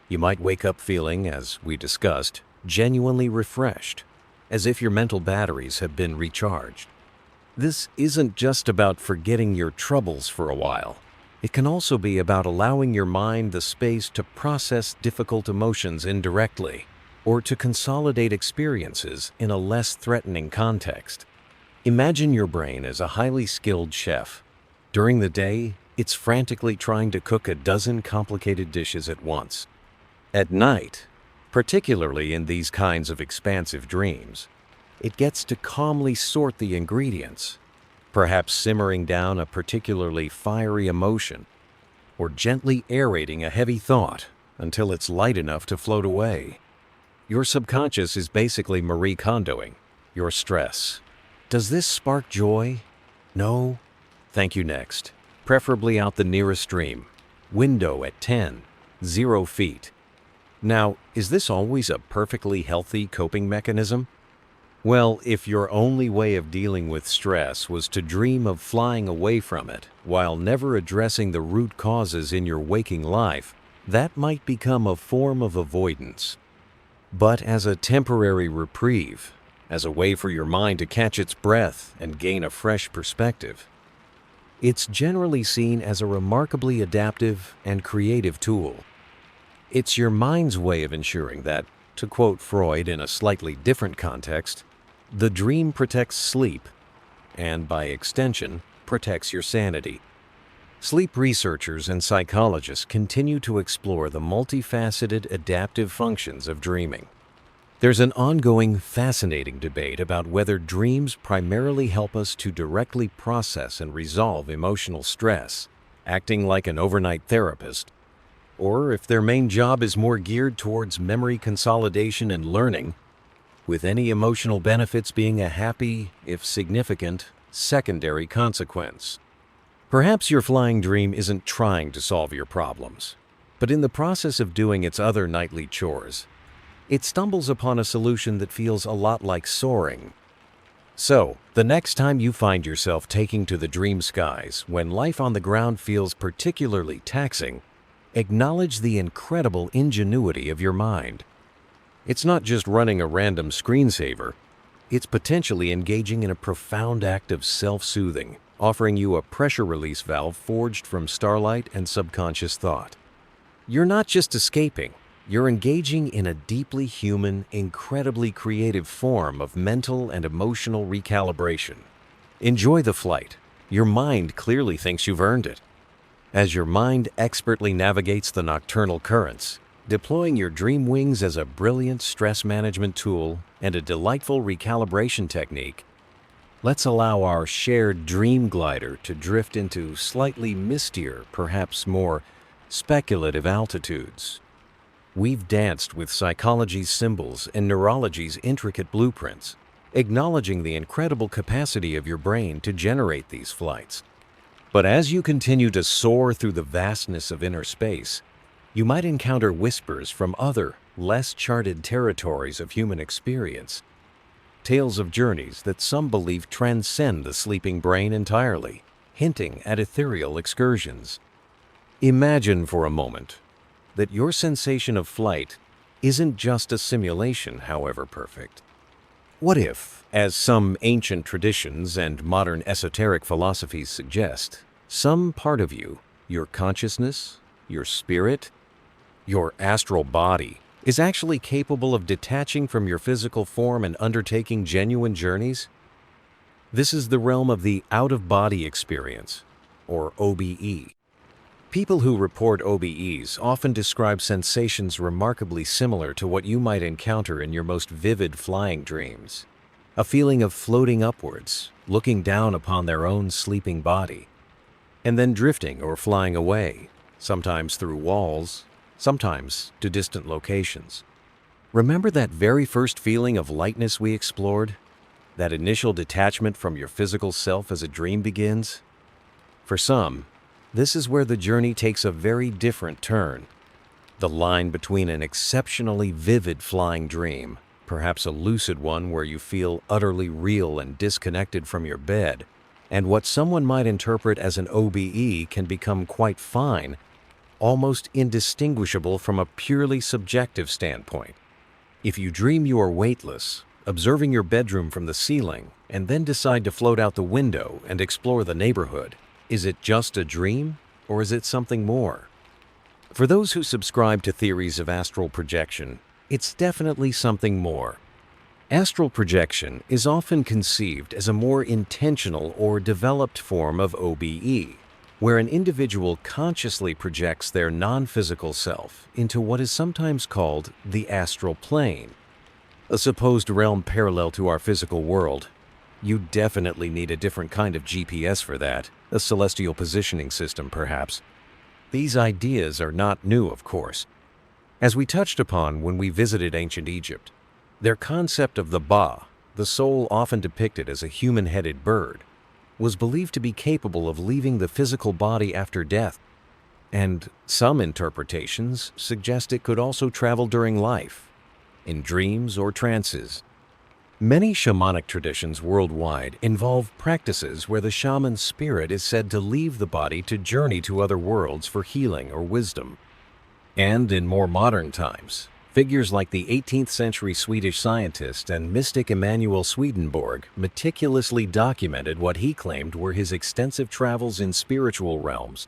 You might wake up feeling, as we discussed, genuinely refreshed, as if your mental batteries have been recharged. This isn't just about forgetting your troubles for a while. It can also be about allowing your mind the space to process difficult emotions indirectly, or to consolidate experiences in a less threatening context. Imagine your brain as a highly skilled chef. During the day, it's frantically trying to cook a dozen complicated dishes at once. At night, particularly in these kinds of expansive dreams, it gets to calmly sort the ingredients, perhaps simmering down a particularly fiery emotion, or gently aerating a heavy thought until it's light enough to float away. Your subconscious is basically Marie Kondoing your stress. Does this spark joy? No? Thank you next. Preferably out the nearest dream. Window at 10, 0 feet. Now, is this always a perfectly healthy coping mechanism? Well, if your only way of dealing with stress was to dream of flying away from it while never addressing the root causes in your waking life, that might become a form of avoidance. But as a temporary reprieve, as a way for your mind to catch its breath and gain a fresh perspective, it's generally seen as a remarkably adaptive and creative tool. It's your mind's way of ensuring that, to quote Freud in a slightly different context, the dream protects sleep, and by extension, protects your sanity. Sleep researchers and psychologists continue to explore the multifaceted adaptive functions of dreaming. There's an ongoing, fascinating debate about whether dreams primarily help us to directly process and resolve emotional stress, acting like an overnight therapist, or if their main job is more geared towards memory consolidation and learning, with any emotional benefits being a happy, if significant, secondary consequence. Perhaps your flying dream isn't trying to solve your problems, but in the process of doing its other nightly chores, it stumbles upon a solution that feels a lot like soaring. So, the next time you find yourself taking to the dream skies when life on the ground feels particularly taxing, acknowledge the incredible ingenuity of your mind. It's not just running a random screensaver, it's potentially engaging in a profound act of self-soothing, offering you a pressure release valve forged from starlight and subconscious thought. You're not just escaping, you're engaging in a deeply human, incredibly creative form of mental and emotional recalibration. Enjoy the flight. Your mind clearly thinks you've earned it. As your mind expertly navigates the nocturnal currents, deploying your dream wings as a brilliant stress management tool and a delightful recalibration technique, let's allow our shared dream glider to drift into slightly mistier, perhaps more speculative altitudes. We've danced with psychology's symbols and neurology's intricate blueprints, acknowledging the incredible capacity of your brain to generate these flights. But as you continue to soar through the vastness of inner space, you might encounter whispers from other, less charted territories of human experience, tales of journeys that some believe transcend the sleeping brain entirely, hinting at ethereal excursions. Imagine for a moment that your sensation of flight isn't just a simulation, however perfect. What if, as some ancient traditions and modern esoteric philosophies suggest, some part of you, your consciousness, your spirit, your astral body, is actually capable of detaching from your physical form and undertaking genuine journeys? This is the realm of the out-of-body experience, or OBE. People who report OBEs often describe sensations remarkably similar to what you might encounter in your most vivid flying dreams. A feeling of floating upwards, looking down upon their own sleeping body, and then drifting or flying away, sometimes through walls, sometimes to distant locations. Remember that very first feeling of lightness we explored? That initial detachment from your physical self as a dream begins? For some, this is where the journey takes a very different turn. The line between an exceptionally vivid flying dream, perhaps a lucid one where you feel utterly real and disconnected from your bed, and what someone might interpret as an OBE can become quite fine, almost indistinguishable from a purely subjective standpoint. If you dream you are weightless, observing your bedroom from the ceiling, and then decide to float out the window and explore the neighborhood, is it just a dream, or is it something more? For those who subscribe to theories of astral projection, it's definitely something more. Astral projection is often conceived as a more intentional or developed form of OBE, where an individual consciously projects their non-physical self into what is sometimes called the astral plane, a supposed realm parallel to our physical world. You definitely need a different kind of GPS for that, a celestial positioning system perhaps. These ideas are not new, of course. As we touched upon when we visited ancient Egypt, their concept of the Ba, the soul often depicted as a human-headed bird, was believed to be capable of leaving the physical body after death, and some interpretations suggest it could also travel during life, in dreams or trances. Many shamanic traditions worldwide involve practices where the shaman's spirit is said to leave the body to journey to other worlds for healing or wisdom. And in more modern times, figures like the 18th century Swedish scientist and mystic Emanuel Swedenborg meticulously documented what he claimed were his extensive travels in spiritual realms,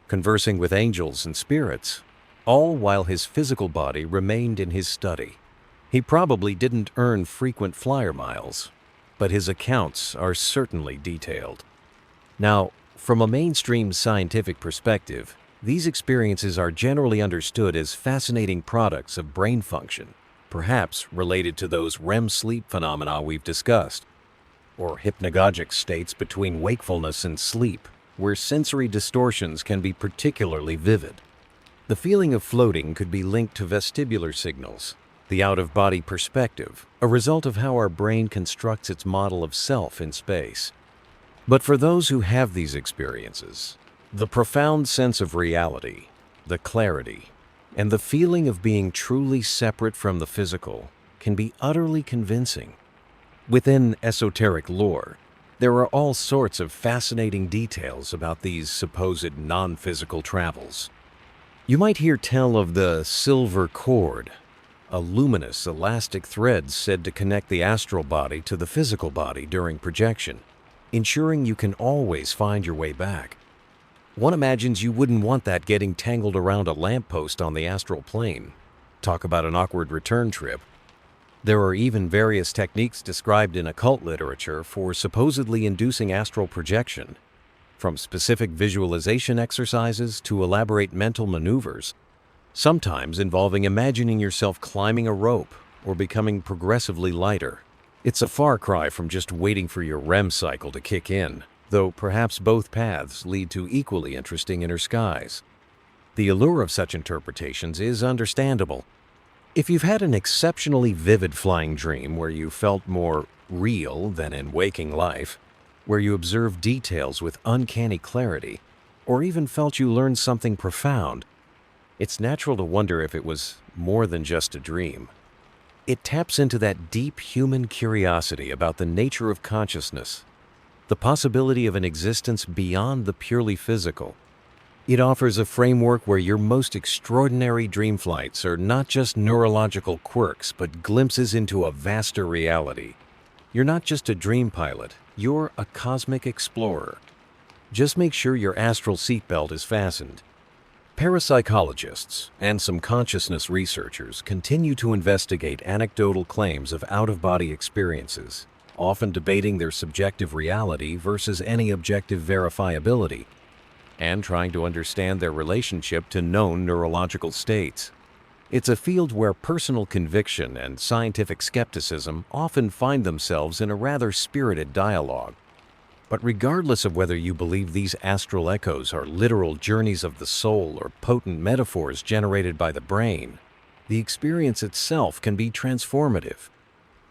conversing with angels and spirits, all while his physical body remained in his study. He probably didn't earn frequent flyer miles, but his accounts are certainly detailed. Now, from a mainstream scientific perspective, these experiences are generally understood as fascinating products of brain function, perhaps related to those REM sleep phenomena we've discussed, or hypnagogic states between wakefulness and sleep, where sensory distortions can be particularly vivid. The feeling of floating could be linked to vestibular signals, the out-of-body perspective, a result of how our brain constructs its model of self in space. But for those who have these experiences, the profound sense of reality, the clarity, and the feeling of being truly separate from the physical can be utterly convincing. Within esoteric lore, there are all sorts of fascinating details about these supposed non-physical travels. You might hear tell of the silver cord, a luminous, elastic thread said to connect the astral body to the physical body during projection, ensuring you can always find your way back. One imagines you wouldn't want that getting tangled around a lamppost on the astral plane. Talk about an awkward return trip. There are even various techniques described in occult literature for supposedly inducing astral projection, from specific visualization exercises to elaborate mental maneuvers, sometimes involving imagining yourself climbing a rope or becoming progressively lighter. It's a far cry from just waiting for your REM cycle to kick in, though perhaps both paths lead to equally interesting inner skies. The allure of such interpretations is understandable. If you've had an exceptionally vivid flying dream where you felt more real than in waking life, where you observed details with uncanny clarity, or even felt you learned something profound, it's natural to wonder if it was more than just a dream. It taps into that deep human curiosity about the nature of consciousness, the possibility of an existence beyond the purely physical. It offers a framework where your most extraordinary dream flights are not just neurological quirks, but glimpses into a vaster reality. You're not just a dream pilot, you're a cosmic explorer. Just make sure your astral seatbelt is fastened. Parapsychologists and some consciousness researchers continue to investigate anecdotal claims of out-of-body experiences, often debating their subjective reality versus any objective verifiability, and trying to understand their relationship to known neurological states. It's a field where personal conviction and scientific skepticism often find themselves in a rather spirited dialogue. But regardless of whether you believe these astral echoes are literal journeys of the soul or potent metaphors generated by the brain, the experience itself can be transformative.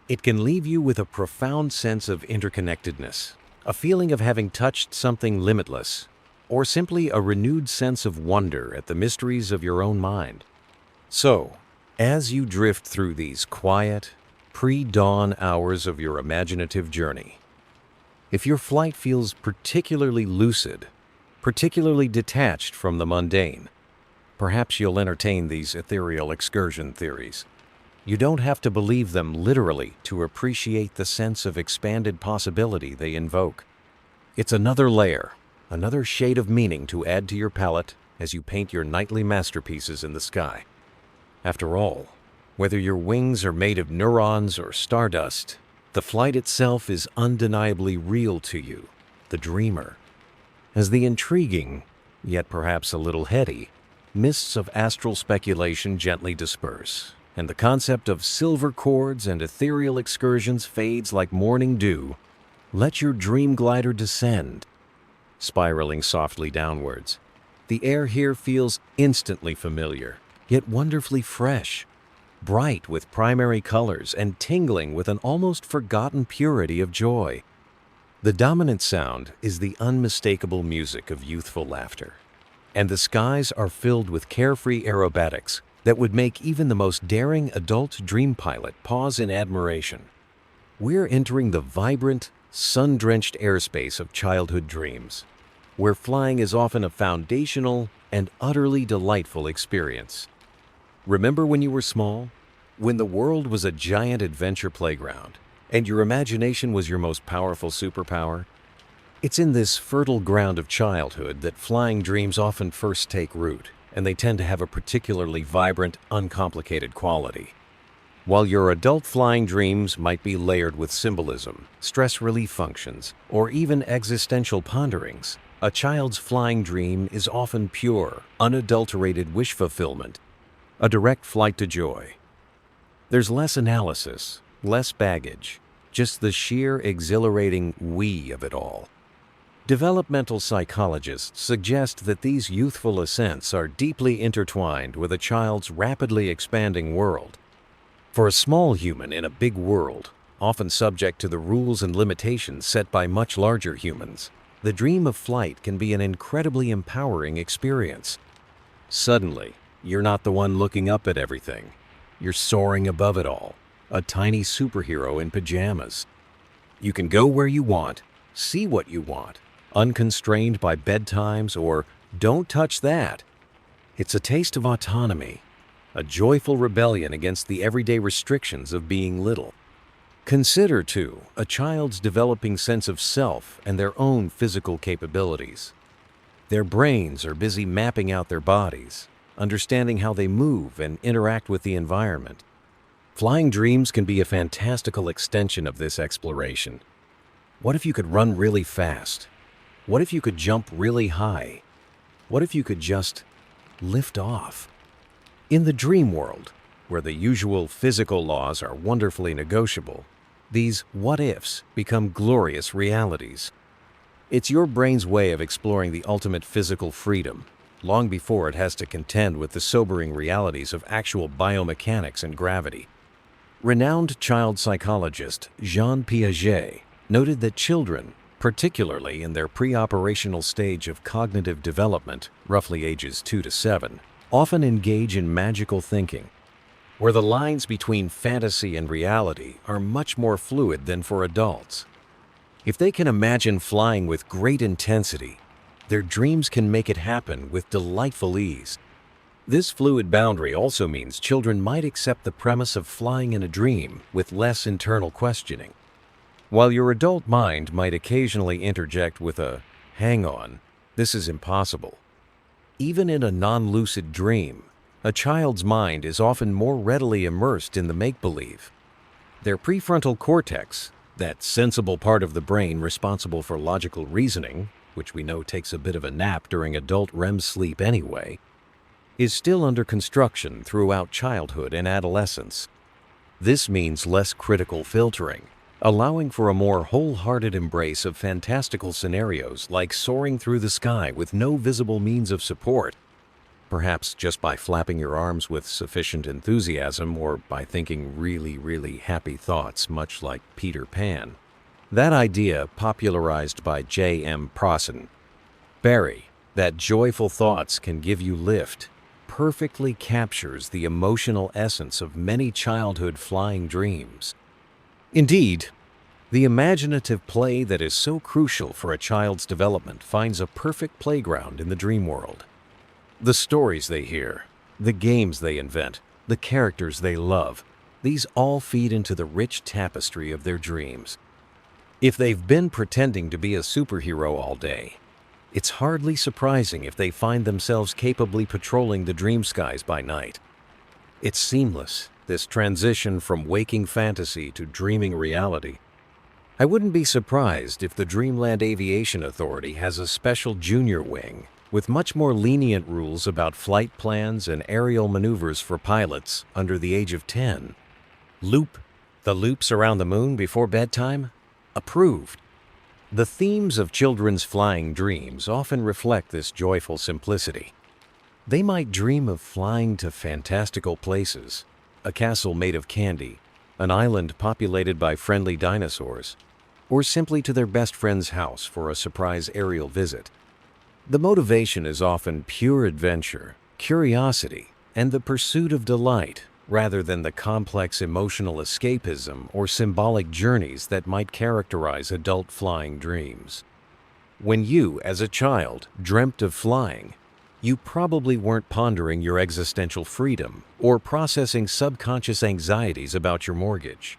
It can leave you with a profound sense of interconnectedness, a feeling of having touched something limitless, or simply a renewed sense of wonder at the mysteries of your own mind. So, as you drift through these quiet, pre-dawn hours of your imaginative journey, if your flight feels particularly lucid, particularly detached from the mundane, perhaps you'll entertain these ethereal excursion theories. You don't have to believe them literally to appreciate the sense of expanded possibility they invoke. It's another layer, another shade of meaning to add to your palette as you paint your nightly masterpieces in the sky. After all, whether your wings are made of neurons or stardust, the flight itself is undeniably real to you, the dreamer. As the intriguing, yet perhaps a little heady, mists of astral speculation gently disperse, and the concept of silver cords and ethereal excursions fades like morning dew, let your dream glider descend, spiraling softly downwards. The air here feels instantly familiar, yet wonderfully fresh, bright with primary colors and tingling with an almost forgotten purity of joy. The dominant sound is the unmistakable music of youthful laughter, and the skies are filled with carefree aerobatics that would make even the most daring adult dream pilot pause in admiration. We're entering the vibrant, sun-drenched airspace of childhood dreams, where flying is often a foundational and utterly delightful experience. Remember when you were small? When the world was a giant adventure playground, and your imagination was your most powerful superpower? It's in this fertile ground of childhood that flying dreams often first take root, and they tend to have a particularly vibrant, uncomplicated quality. While your adult flying dreams might be layered with symbolism, stress relief functions, or even existential ponderings, a child's flying dream is often pure, unadulterated wish fulfillment, a direct flight to joy. There's less analysis, less baggage, just the sheer exhilarating we of it all. Developmental psychologists suggest that these youthful ascents are deeply intertwined with a child's rapidly expanding world. For a small human in a big world, often subject to the rules and limitations set by much larger humans. The dream of flight can be an incredibly empowering experience. Suddenly, you're not the one looking up at everything. You're soaring above it all, a tiny superhero in pajamas. You can go where you want, see what you want, unconstrained by bedtimes or "don't touch that." It's a taste of autonomy, a joyful rebellion against the everyday restrictions of being little. Consider, too, a child's developing sense of self and their own physical capabilities. Their brains are busy mapping out their bodies, understanding how they move and interact with the environment. Flying dreams can be a fantastical extension of this exploration. What if you could run really fast? What if you could jump really high? What if you could just lift off? In the dream world, where the usual physical laws are wonderfully negotiable, these what-ifs become glorious realities. It's your brain's way of exploring the ultimate physical freedom, long before it has to contend with the sobering realities of actual biomechanics and gravity. Renowned child psychologist Jean Piaget noted that children, particularly in their pre-operational stage of cognitive development, roughly ages 2 to 7, often engage in magical thinking, where the lines between fantasy and reality are much more fluid than for adults. If they can imagine flying with great intensity, their dreams can make it happen with delightful ease. This fluid boundary also means children might accept the premise of flying in a dream with less internal questioning. While your adult mind might occasionally interject with a "hang on, this is impossible." Even in a non-lucid dream, a child's mind is often more readily immersed in the make-believe. Their prefrontal cortex, that sensible part of the brain responsible for logical reasoning, which we know takes a bit of a nap during adult REM sleep anyway, is still under construction throughout childhood and adolescence. This means less critical filtering, allowing for a more wholehearted embrace of fantastical scenarios like soaring through the sky with no visible means of support, perhaps just by flapping your arms with sufficient enthusiasm or by thinking really, really happy thoughts, much like Peter Pan. That idea, popularized by J.M. Prosson, Barry, that joyful thoughts can give you lift, perfectly captures the emotional essence of many childhood flying dreams. Indeed, the imaginative play that is so crucial for a child's development finds a perfect playground in the dream world. The stories they hear, the games they invent, the characters they love, these all feed into the rich tapestry of their dreams. If they've been pretending to be a superhero all day, it's hardly surprising if they find themselves capably patrolling the dream skies by night. It's seamless, this transition from waking fantasy to dreaming reality. I wouldn't be surprised if the Dreamland Aviation Authority has a special junior wing with much more lenient rules about flight plans and aerial maneuvers for pilots under the age of 10. The loops around the moon before bedtime? Approved. The themes of children's flying dreams often reflect this joyful simplicity. They might dream of flying to fantastical places, a castle made of candy, an island populated by friendly dinosaurs, or simply to their best friend's house for a surprise aerial visit. The motivation is often pure adventure, curiosity, and the pursuit of delight, rather than the complex emotional escapism or symbolic journeys that might characterize adult flying dreams. When you, as a child, dreamt of flying, you probably weren't pondering your existential freedom or processing subconscious anxieties about your mortgage.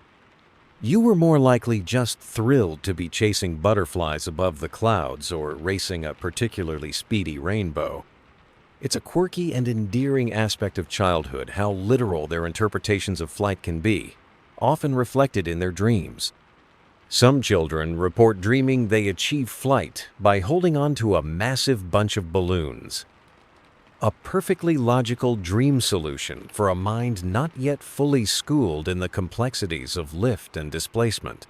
You were more likely just thrilled to be chasing butterflies above the clouds or racing a particularly speedy rainbow. It's a quirky and endearing aspect of childhood how literal their interpretations of flight can be, often reflected in their dreams. Some children report dreaming they achieve flight by holding on to a massive bunch of balloons. A perfectly logical dream solution for a mind not yet fully schooled in the complexities of lift and displacement.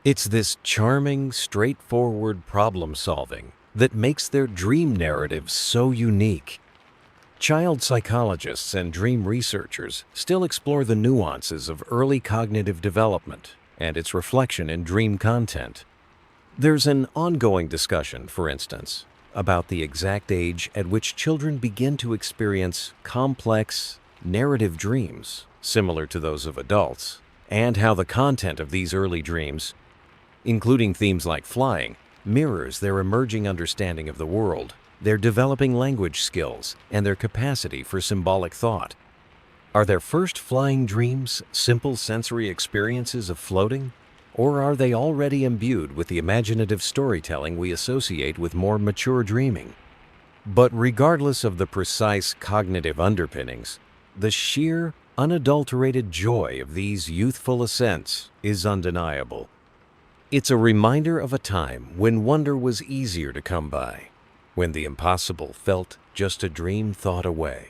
It's this charming, straightforward problem-solving that makes their dream narratives so unique. Child psychologists and dream researchers still explore the nuances of early cognitive development, and its reflection in dream content. There's an ongoing discussion, for instance, about the exact age at which children begin to experience complex, narrative dreams, similar to those of adults, and how the content of these early dreams, including themes like flying, mirrors their emerging understanding of the world, their developing language skills, and their capacity for symbolic thought. Are their first flying dreams simple sensory experiences of floating? Or are they already imbued with the imaginative storytelling we associate with more mature dreaming? But regardless of the precise cognitive underpinnings, the sheer, unadulterated joy of these youthful ascents is undeniable. It's a reminder of a time when wonder was easier to come by, when the impossible felt just a dream thought away.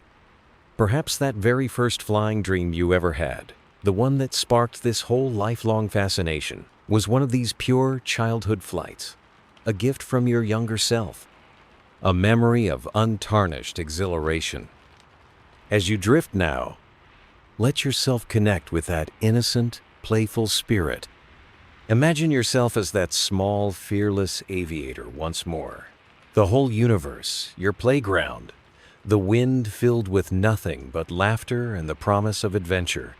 Perhaps that very first flying dream you ever had, the one that sparked this whole lifelong fascination, was one of these pure childhood flights, a gift from your younger self, a memory of untarnished exhilaration. As you drift now, let yourself connect with that innocent, playful spirit. Imagine yourself as that small, fearless aviator once more. The whole universe, your playground, the wind filled with nothing but laughter and the promise of adventure.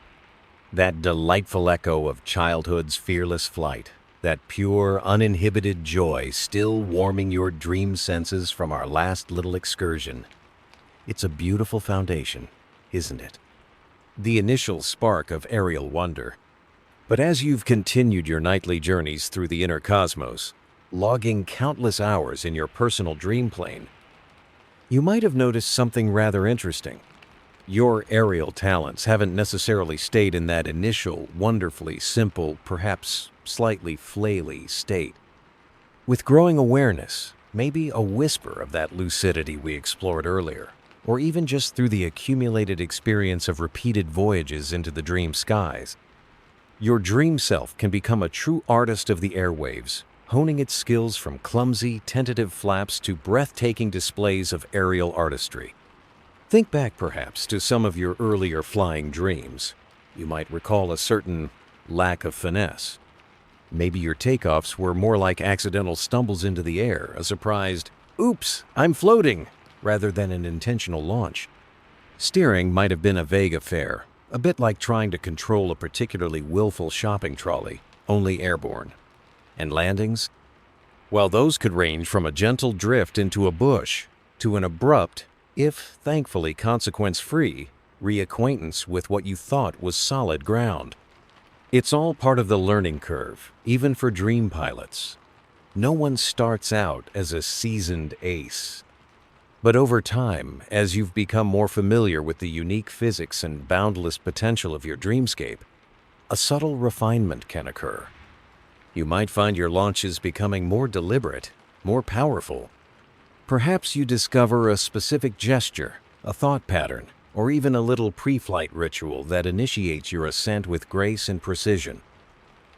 That delightful echo of childhood's fearless flight, that pure, uninhibited joy still warming your dream senses from our last little excursion. It's a beautiful foundation, isn't it? The initial spark of aerial wonder. But as you've continued your nightly journeys through the inner cosmos, logging countless hours in your personal dream plane, you might have noticed something rather interesting. Your aerial talents haven't necessarily stayed in that initial, wonderfully simple, perhaps slightly flaily state. With growing awareness, maybe a whisper of that lucidity we explored earlier, or even just through the accumulated experience of repeated voyages into the dream skies, your dream self can become a true artist of the airwaves, honing its skills from clumsy, tentative flaps to breathtaking displays of aerial artistry. Think back, perhaps, to some of your earlier flying dreams. You might recall a certain lack of finesse. Maybe your takeoffs were more like accidental stumbles into the air, a surprised, "Oops, I'm floating," rather than an intentional launch. Steering might have been a vague affair, a bit like trying to control a particularly willful shopping trolley, only airborne. And landings? Well, those could range from a gentle drift into a bush to an abrupt, if thankfully consequence-free, reacquaintance with what you thought was solid ground. It's all part of the learning curve, even for dream pilots. No one starts out as a seasoned ace. But over time, as you've become more familiar with the unique physics and boundless potential of your dreamscape, a subtle refinement can occur. You might find your launches becoming more deliberate, more powerful. Perhaps you discover a specific gesture, a thought pattern, or even a little pre-flight ritual that initiates your ascent with grace and precision.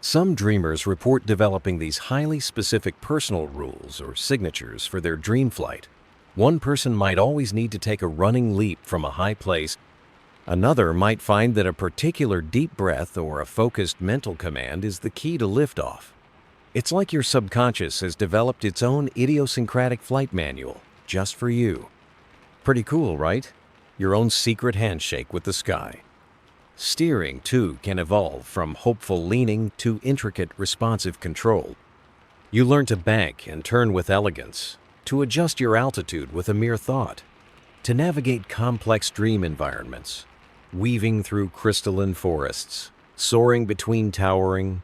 Some dreamers report developing these highly specific personal rules or signatures for their dream flight. One person might always need to take a running leap from a high place. Another might find that a particular deep breath or a focused mental command is the key to liftoff. It's like your subconscious has developed its own idiosyncratic flight manual, just for you. Pretty cool, right? Your own secret handshake with the sky. Steering, too, can evolve from hopeful leaning to intricate, responsive control. You learn to bank and turn with elegance, to adjust your altitude with a mere thought, to navigate complex dream environments, weaving through crystalline forests, soaring between towering,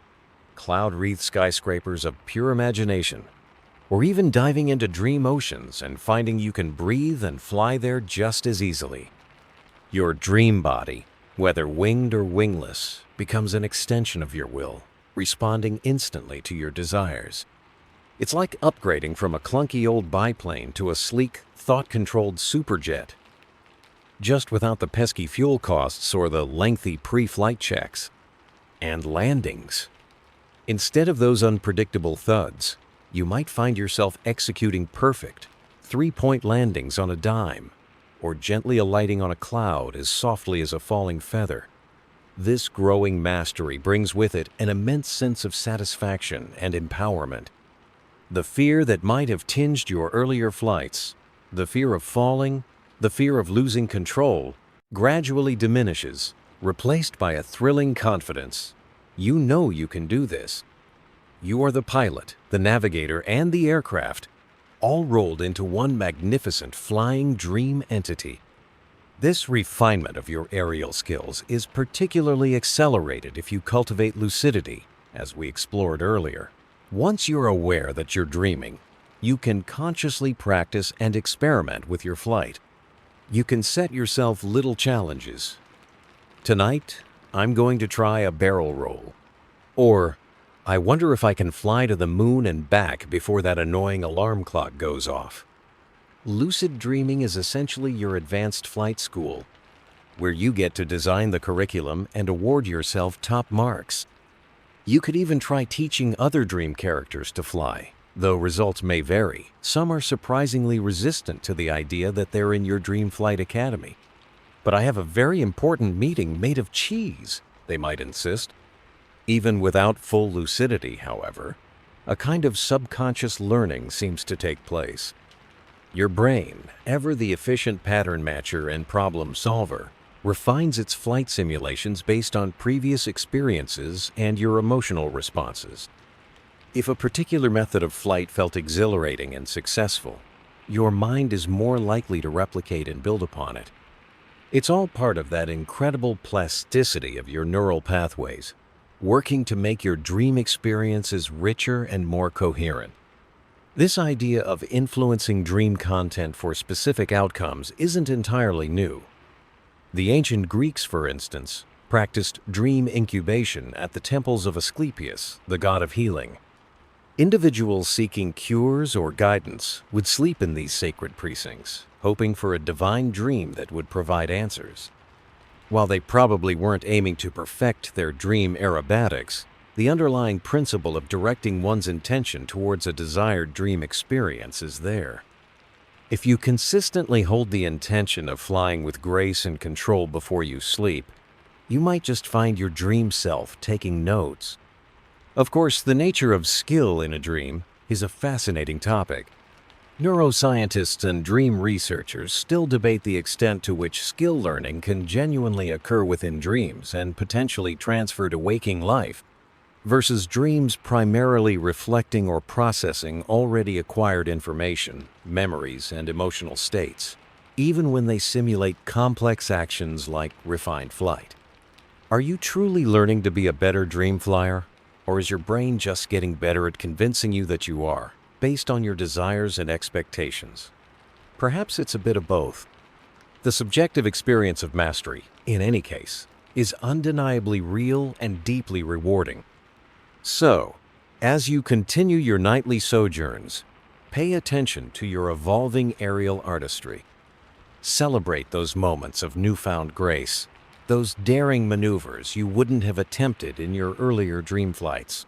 cloud-wreathed skyscrapers of pure imagination, or even diving into dream oceans and finding you can breathe and fly there just as easily. Your dream body, whether winged or wingless, becomes an extension of your will, responding instantly to your desires. It's like upgrading from a clunky old biplane to a sleek, thought-controlled superjet, just without the pesky fuel costs or the lengthy pre-flight checks. And landings. Instead of those unpredictable thuds, you might find yourself executing perfect, three-point landings on a dime, or gently alighting on a cloud as softly as a falling feather. This growing mastery brings with it an immense sense of satisfaction and empowerment. The fear that might have tinged your earlier flights, the fear of falling, the fear of losing control, gradually diminishes, replaced by a thrilling confidence. You know you can do this. You are the pilot, the navigator, and the aircraft, all rolled into one magnificent flying dream entity. This refinement of your aerial skills is particularly accelerated if you cultivate lucidity, as we explored earlier. Once you're aware that you're dreaming, you can consciously practice and experiment with your flight. You can set yourself little challenges. Tonight, I'm going to try a barrel roll. Or, I wonder if I can fly to the moon and back before that annoying alarm clock goes off. Lucid dreaming is essentially your advanced flight school, where you get to design the curriculum and award yourself top marks. You could even try teaching other dream characters to fly. Though results may vary, some are surprisingly resistant to the idea that they're in your dream flight academy. But I have a very important meeting made of cheese, they might insist. Even without full lucidity, however, a kind of subconscious learning seems to take place. Your brain, ever the efficient pattern matcher and problem solver, refines its flight simulations based on previous experiences and your emotional responses. If a particular method of flight felt exhilarating and successful, your mind is more likely to replicate and build upon it. It's all part of that incredible plasticity of your neural pathways, working to make your dream experiences richer and more coherent. This idea of influencing dream content for specific outcomes isn't entirely new. The ancient Greeks, for instance, practiced dream incubation at the temples of Asclepius, the god of healing. Individuals seeking cures or guidance would sleep in these sacred precincts, hoping for a divine dream that would provide answers. While they probably weren't aiming to perfect their dream aerobatics, the underlying principle of directing one's intention towards a desired dream experience is there. If you consistently hold the intention of flying with grace and control before you sleep, you might just find your dream self taking notes. Of course, the nature of skill in a dream is a fascinating topic. Neuroscientists and dream researchers still debate the extent to which skill learning can genuinely occur within dreams and potentially transfer to waking life, versus dreams primarily reflecting or processing already acquired information, memories, and emotional states, even when they simulate complex actions like refined flight. Are you truly learning to be a better dream flyer, or is your brain just getting better at convincing you that you are, based on your desires and expectations? Perhaps it's a bit of both. The subjective experience of mastery, in any case, is undeniably real and deeply rewarding. So, as you continue your nightly sojourns, pay attention to your evolving aerial artistry. Celebrate those moments of newfound grace, those daring maneuvers you wouldn't have attempted in your earlier dream flights.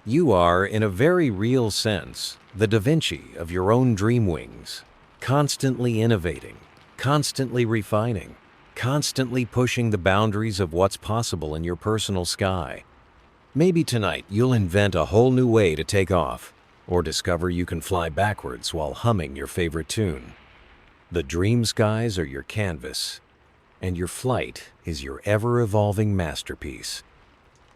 You are, in a very real sense, the Da Vinci of your own dream wings, constantly innovating, constantly refining, constantly pushing the boundaries of what's possible in your personal sky. Maybe tonight you'll invent a whole new way to take off, or discover you can fly backwards while humming your favorite tune. The dream skies are your canvas, and your flight is your ever-evolving masterpiece.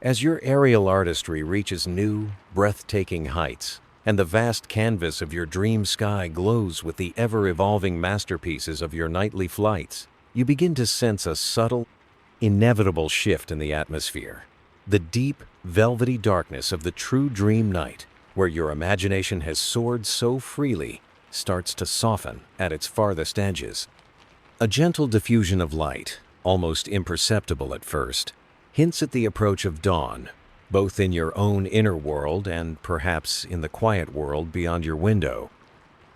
As your aerial artistry reaches new, breathtaking heights, and the vast canvas of your dream sky glows with the ever-evolving masterpieces of your nightly flights, you begin to sense a subtle, inevitable shift in the atmosphere. The deep, velvety darkness of the true dream night, where your imagination has soared so freely, starts to soften at its farthest edges. A gentle diffusion of light, almost imperceptible at first, hints at the approach of dawn, both in your own inner world and perhaps in the quiet world beyond your window.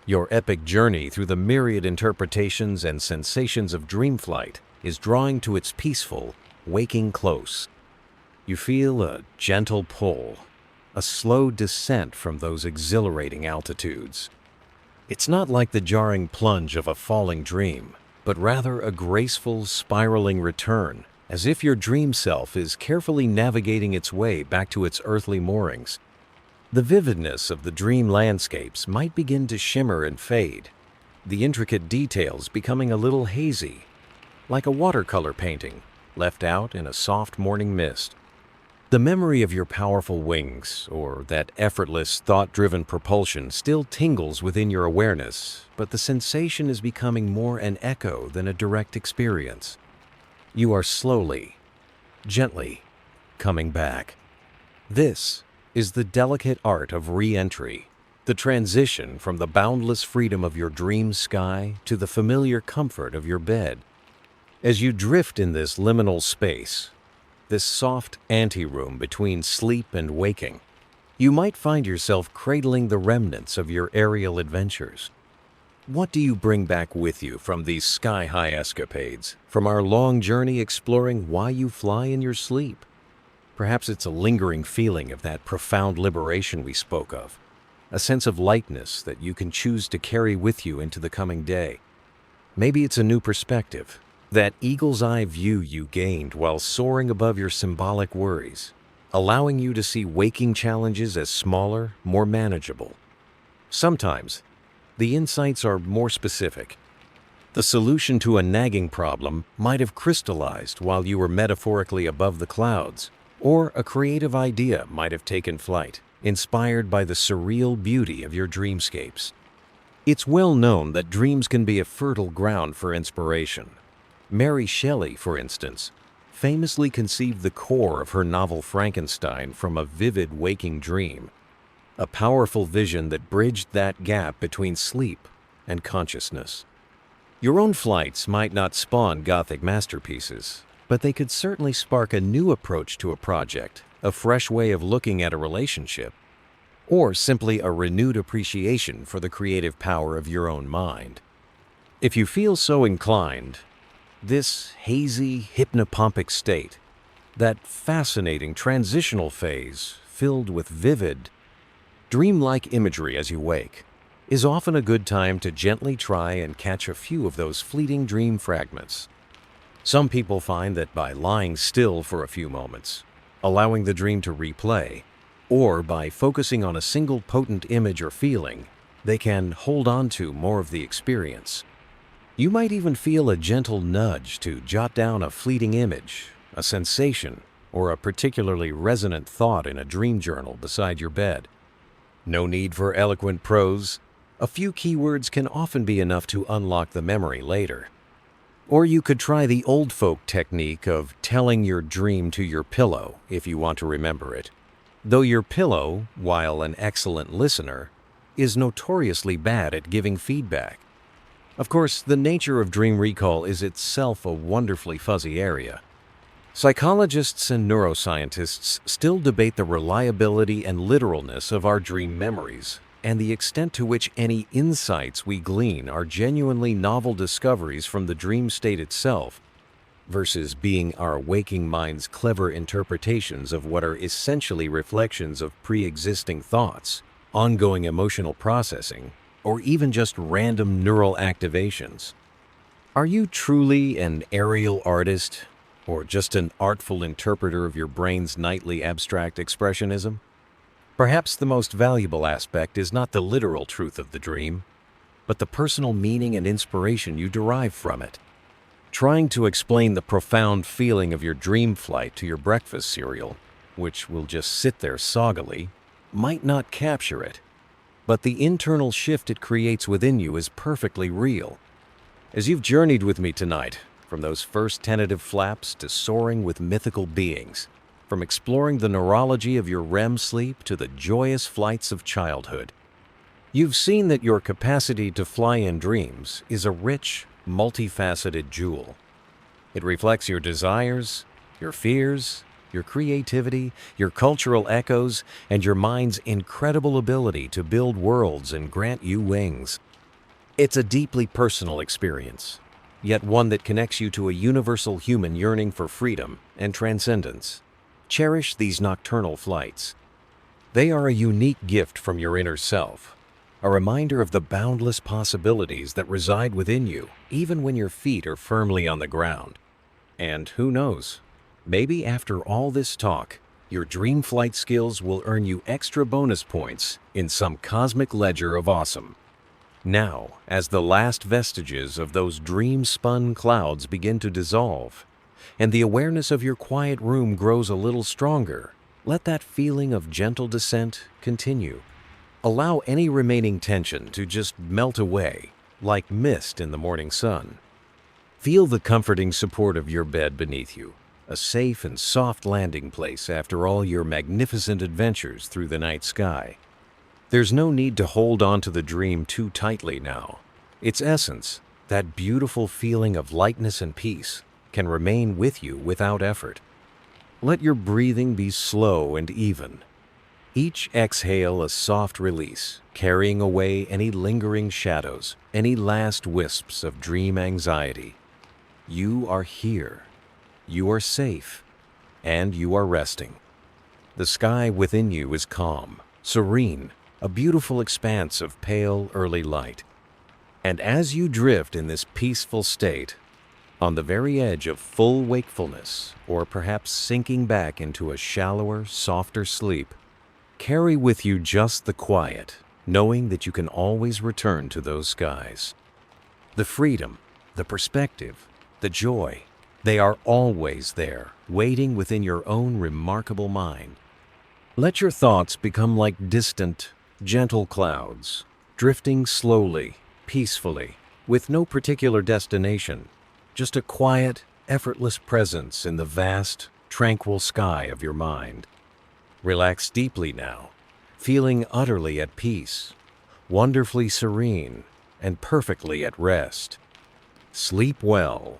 Your epic journey through the myriad interpretations and sensations of dream flight is drawing to its peaceful, waking close. You feel a gentle pull, a slow descent from those exhilarating altitudes. It's not like the jarring plunge of a falling dream, but rather a graceful, spiraling return, as if your dream self is carefully navigating its way back to its earthly moorings. The vividness of the dream landscapes might begin to shimmer and fade, the intricate details becoming a little hazy, like a watercolor painting left out in a soft morning mist. The memory of your powerful wings, or that effortless, thought-driven propulsion, still tingles within your awareness, but the sensation is becoming more an echo than a direct experience. You are slowly, gently coming back. This is the delicate art of re-entry, the transition from the boundless freedom of your dream sky to the familiar comfort of your bed. As you drift in this liminal space, this soft anteroom between sleep and waking, you might find yourself cradling the remnants of your aerial adventures. What do you bring back with you from these sky-high escapades, from our long journey exploring why you fly in your sleep? Perhaps it's a lingering feeling of that profound liberation we spoke of, a sense of lightness that you can choose to carry with you into the coming day. Maybe it's a new perspective, that eagle's eye view you gained while soaring above your symbolic worries, allowing you to see waking challenges as smaller, more manageable. Sometimes, the insights are more specific. The solution to a nagging problem might have crystallized while you were metaphorically above the clouds, or a creative idea might have taken flight, inspired by the surreal beauty of your dreamscapes. It's well known that dreams can be a fertile ground for inspiration. Mary Shelley, for instance, famously conceived the core of her novel Frankenstein from a vivid waking dream, a powerful vision that bridged that gap between sleep and consciousness. Your own flights might not spawn Gothic masterpieces, but they could certainly spark a new approach to a project, a fresh way of looking at a relationship, or simply a renewed appreciation for the creative power of your own mind. If you feel so inclined, this hazy, hypnopompic state, that fascinating transitional phase filled with vivid, dreamlike imagery as you wake, is often a good time to gently try and catch a few of those fleeting dream fragments. Some people find that by lying still for a few moments, allowing the dream to replay, or by focusing on a single potent image or feeling, they can hold on to more of the experience. You might even feel a gentle nudge to jot down a fleeting image, a sensation, or a particularly resonant thought in a dream journal beside your bed. No need for eloquent prose. A few keywords can often be enough to unlock the memory later. Or you could try the old folk technique of telling your dream to your pillow if you want to remember it. Though your pillow, while an excellent listener, is notoriously bad at giving feedback. Of course, the nature of dream recall is itself a wonderfully fuzzy area. Psychologists and neuroscientists still debate the reliability and literalness of our dream memories, and the extent to which any insights we glean are genuinely novel discoveries from the dream state itself, versus being our waking mind's clever interpretations of what are essentially reflections of pre-existing thoughts, ongoing emotional processing, or even just random neural activations. Are you truly an aerial artist, or just an artful interpreter of your brain's nightly abstract expressionism? Perhaps the most valuable aspect is not the literal truth of the dream, but the personal meaning and inspiration you derive from it. Trying to explain the profound feeling of your dream flight to your breakfast cereal, which will just sit there soggily, might not capture it, but the internal shift it creates within you is perfectly real. As you've journeyed with me tonight, from those first tentative flaps to soaring with mythical beings, from exploring the neurology of your REM sleep to the joyous flights of childhood, you've seen that your capacity to fly in dreams is a rich, multifaceted jewel. It reflects your desires, your fears, your creativity, your cultural echoes, and your mind's incredible ability to build worlds and grant you wings. It's a deeply personal experience, yet one that connects you to a universal human yearning for freedom and transcendence. Cherish these nocturnal flights. They are a unique gift from your inner self, a reminder of the boundless possibilities that reside within you, even when your feet are firmly on the ground. And who knows, maybe after all this talk, your dream flight skills will earn you extra bonus points in some cosmic ledger of awesome. Now, as the last vestiges of those dream-spun clouds begin to dissolve, and the awareness of your quiet room grows a little stronger, let that feeling of gentle descent continue. Allow any remaining tension to just melt away, like mist in the morning sun. Feel the comforting support of your bed beneath you, a safe and soft landing place after all your magnificent adventures through the night sky. There's no need to hold on to the dream too tightly now. Its essence, that beautiful feeling of lightness and peace, can remain with you without effort. Let your breathing be slow and even. Each exhale a soft release, carrying away any lingering shadows, any last wisps of dream anxiety. You are here. You are safe. And you are resting. The sky within you is calm, serene, a beautiful expanse of pale early light. And as you drift in this peaceful state, on the very edge of full wakefulness, or perhaps sinking back into a shallower, softer sleep, carry with you just the quiet, knowing that you can always return to those skies. The freedom, the perspective, the joy, they are always there, waiting within your own remarkable mind. Let your thoughts become like distant, gentle clouds, drifting slowly, peacefully, with no particular destination, just a quiet, effortless presence in the vast, tranquil sky of your mind. Relax deeply now, feeling utterly at peace, wonderfully serene, and perfectly at rest. Sleep well,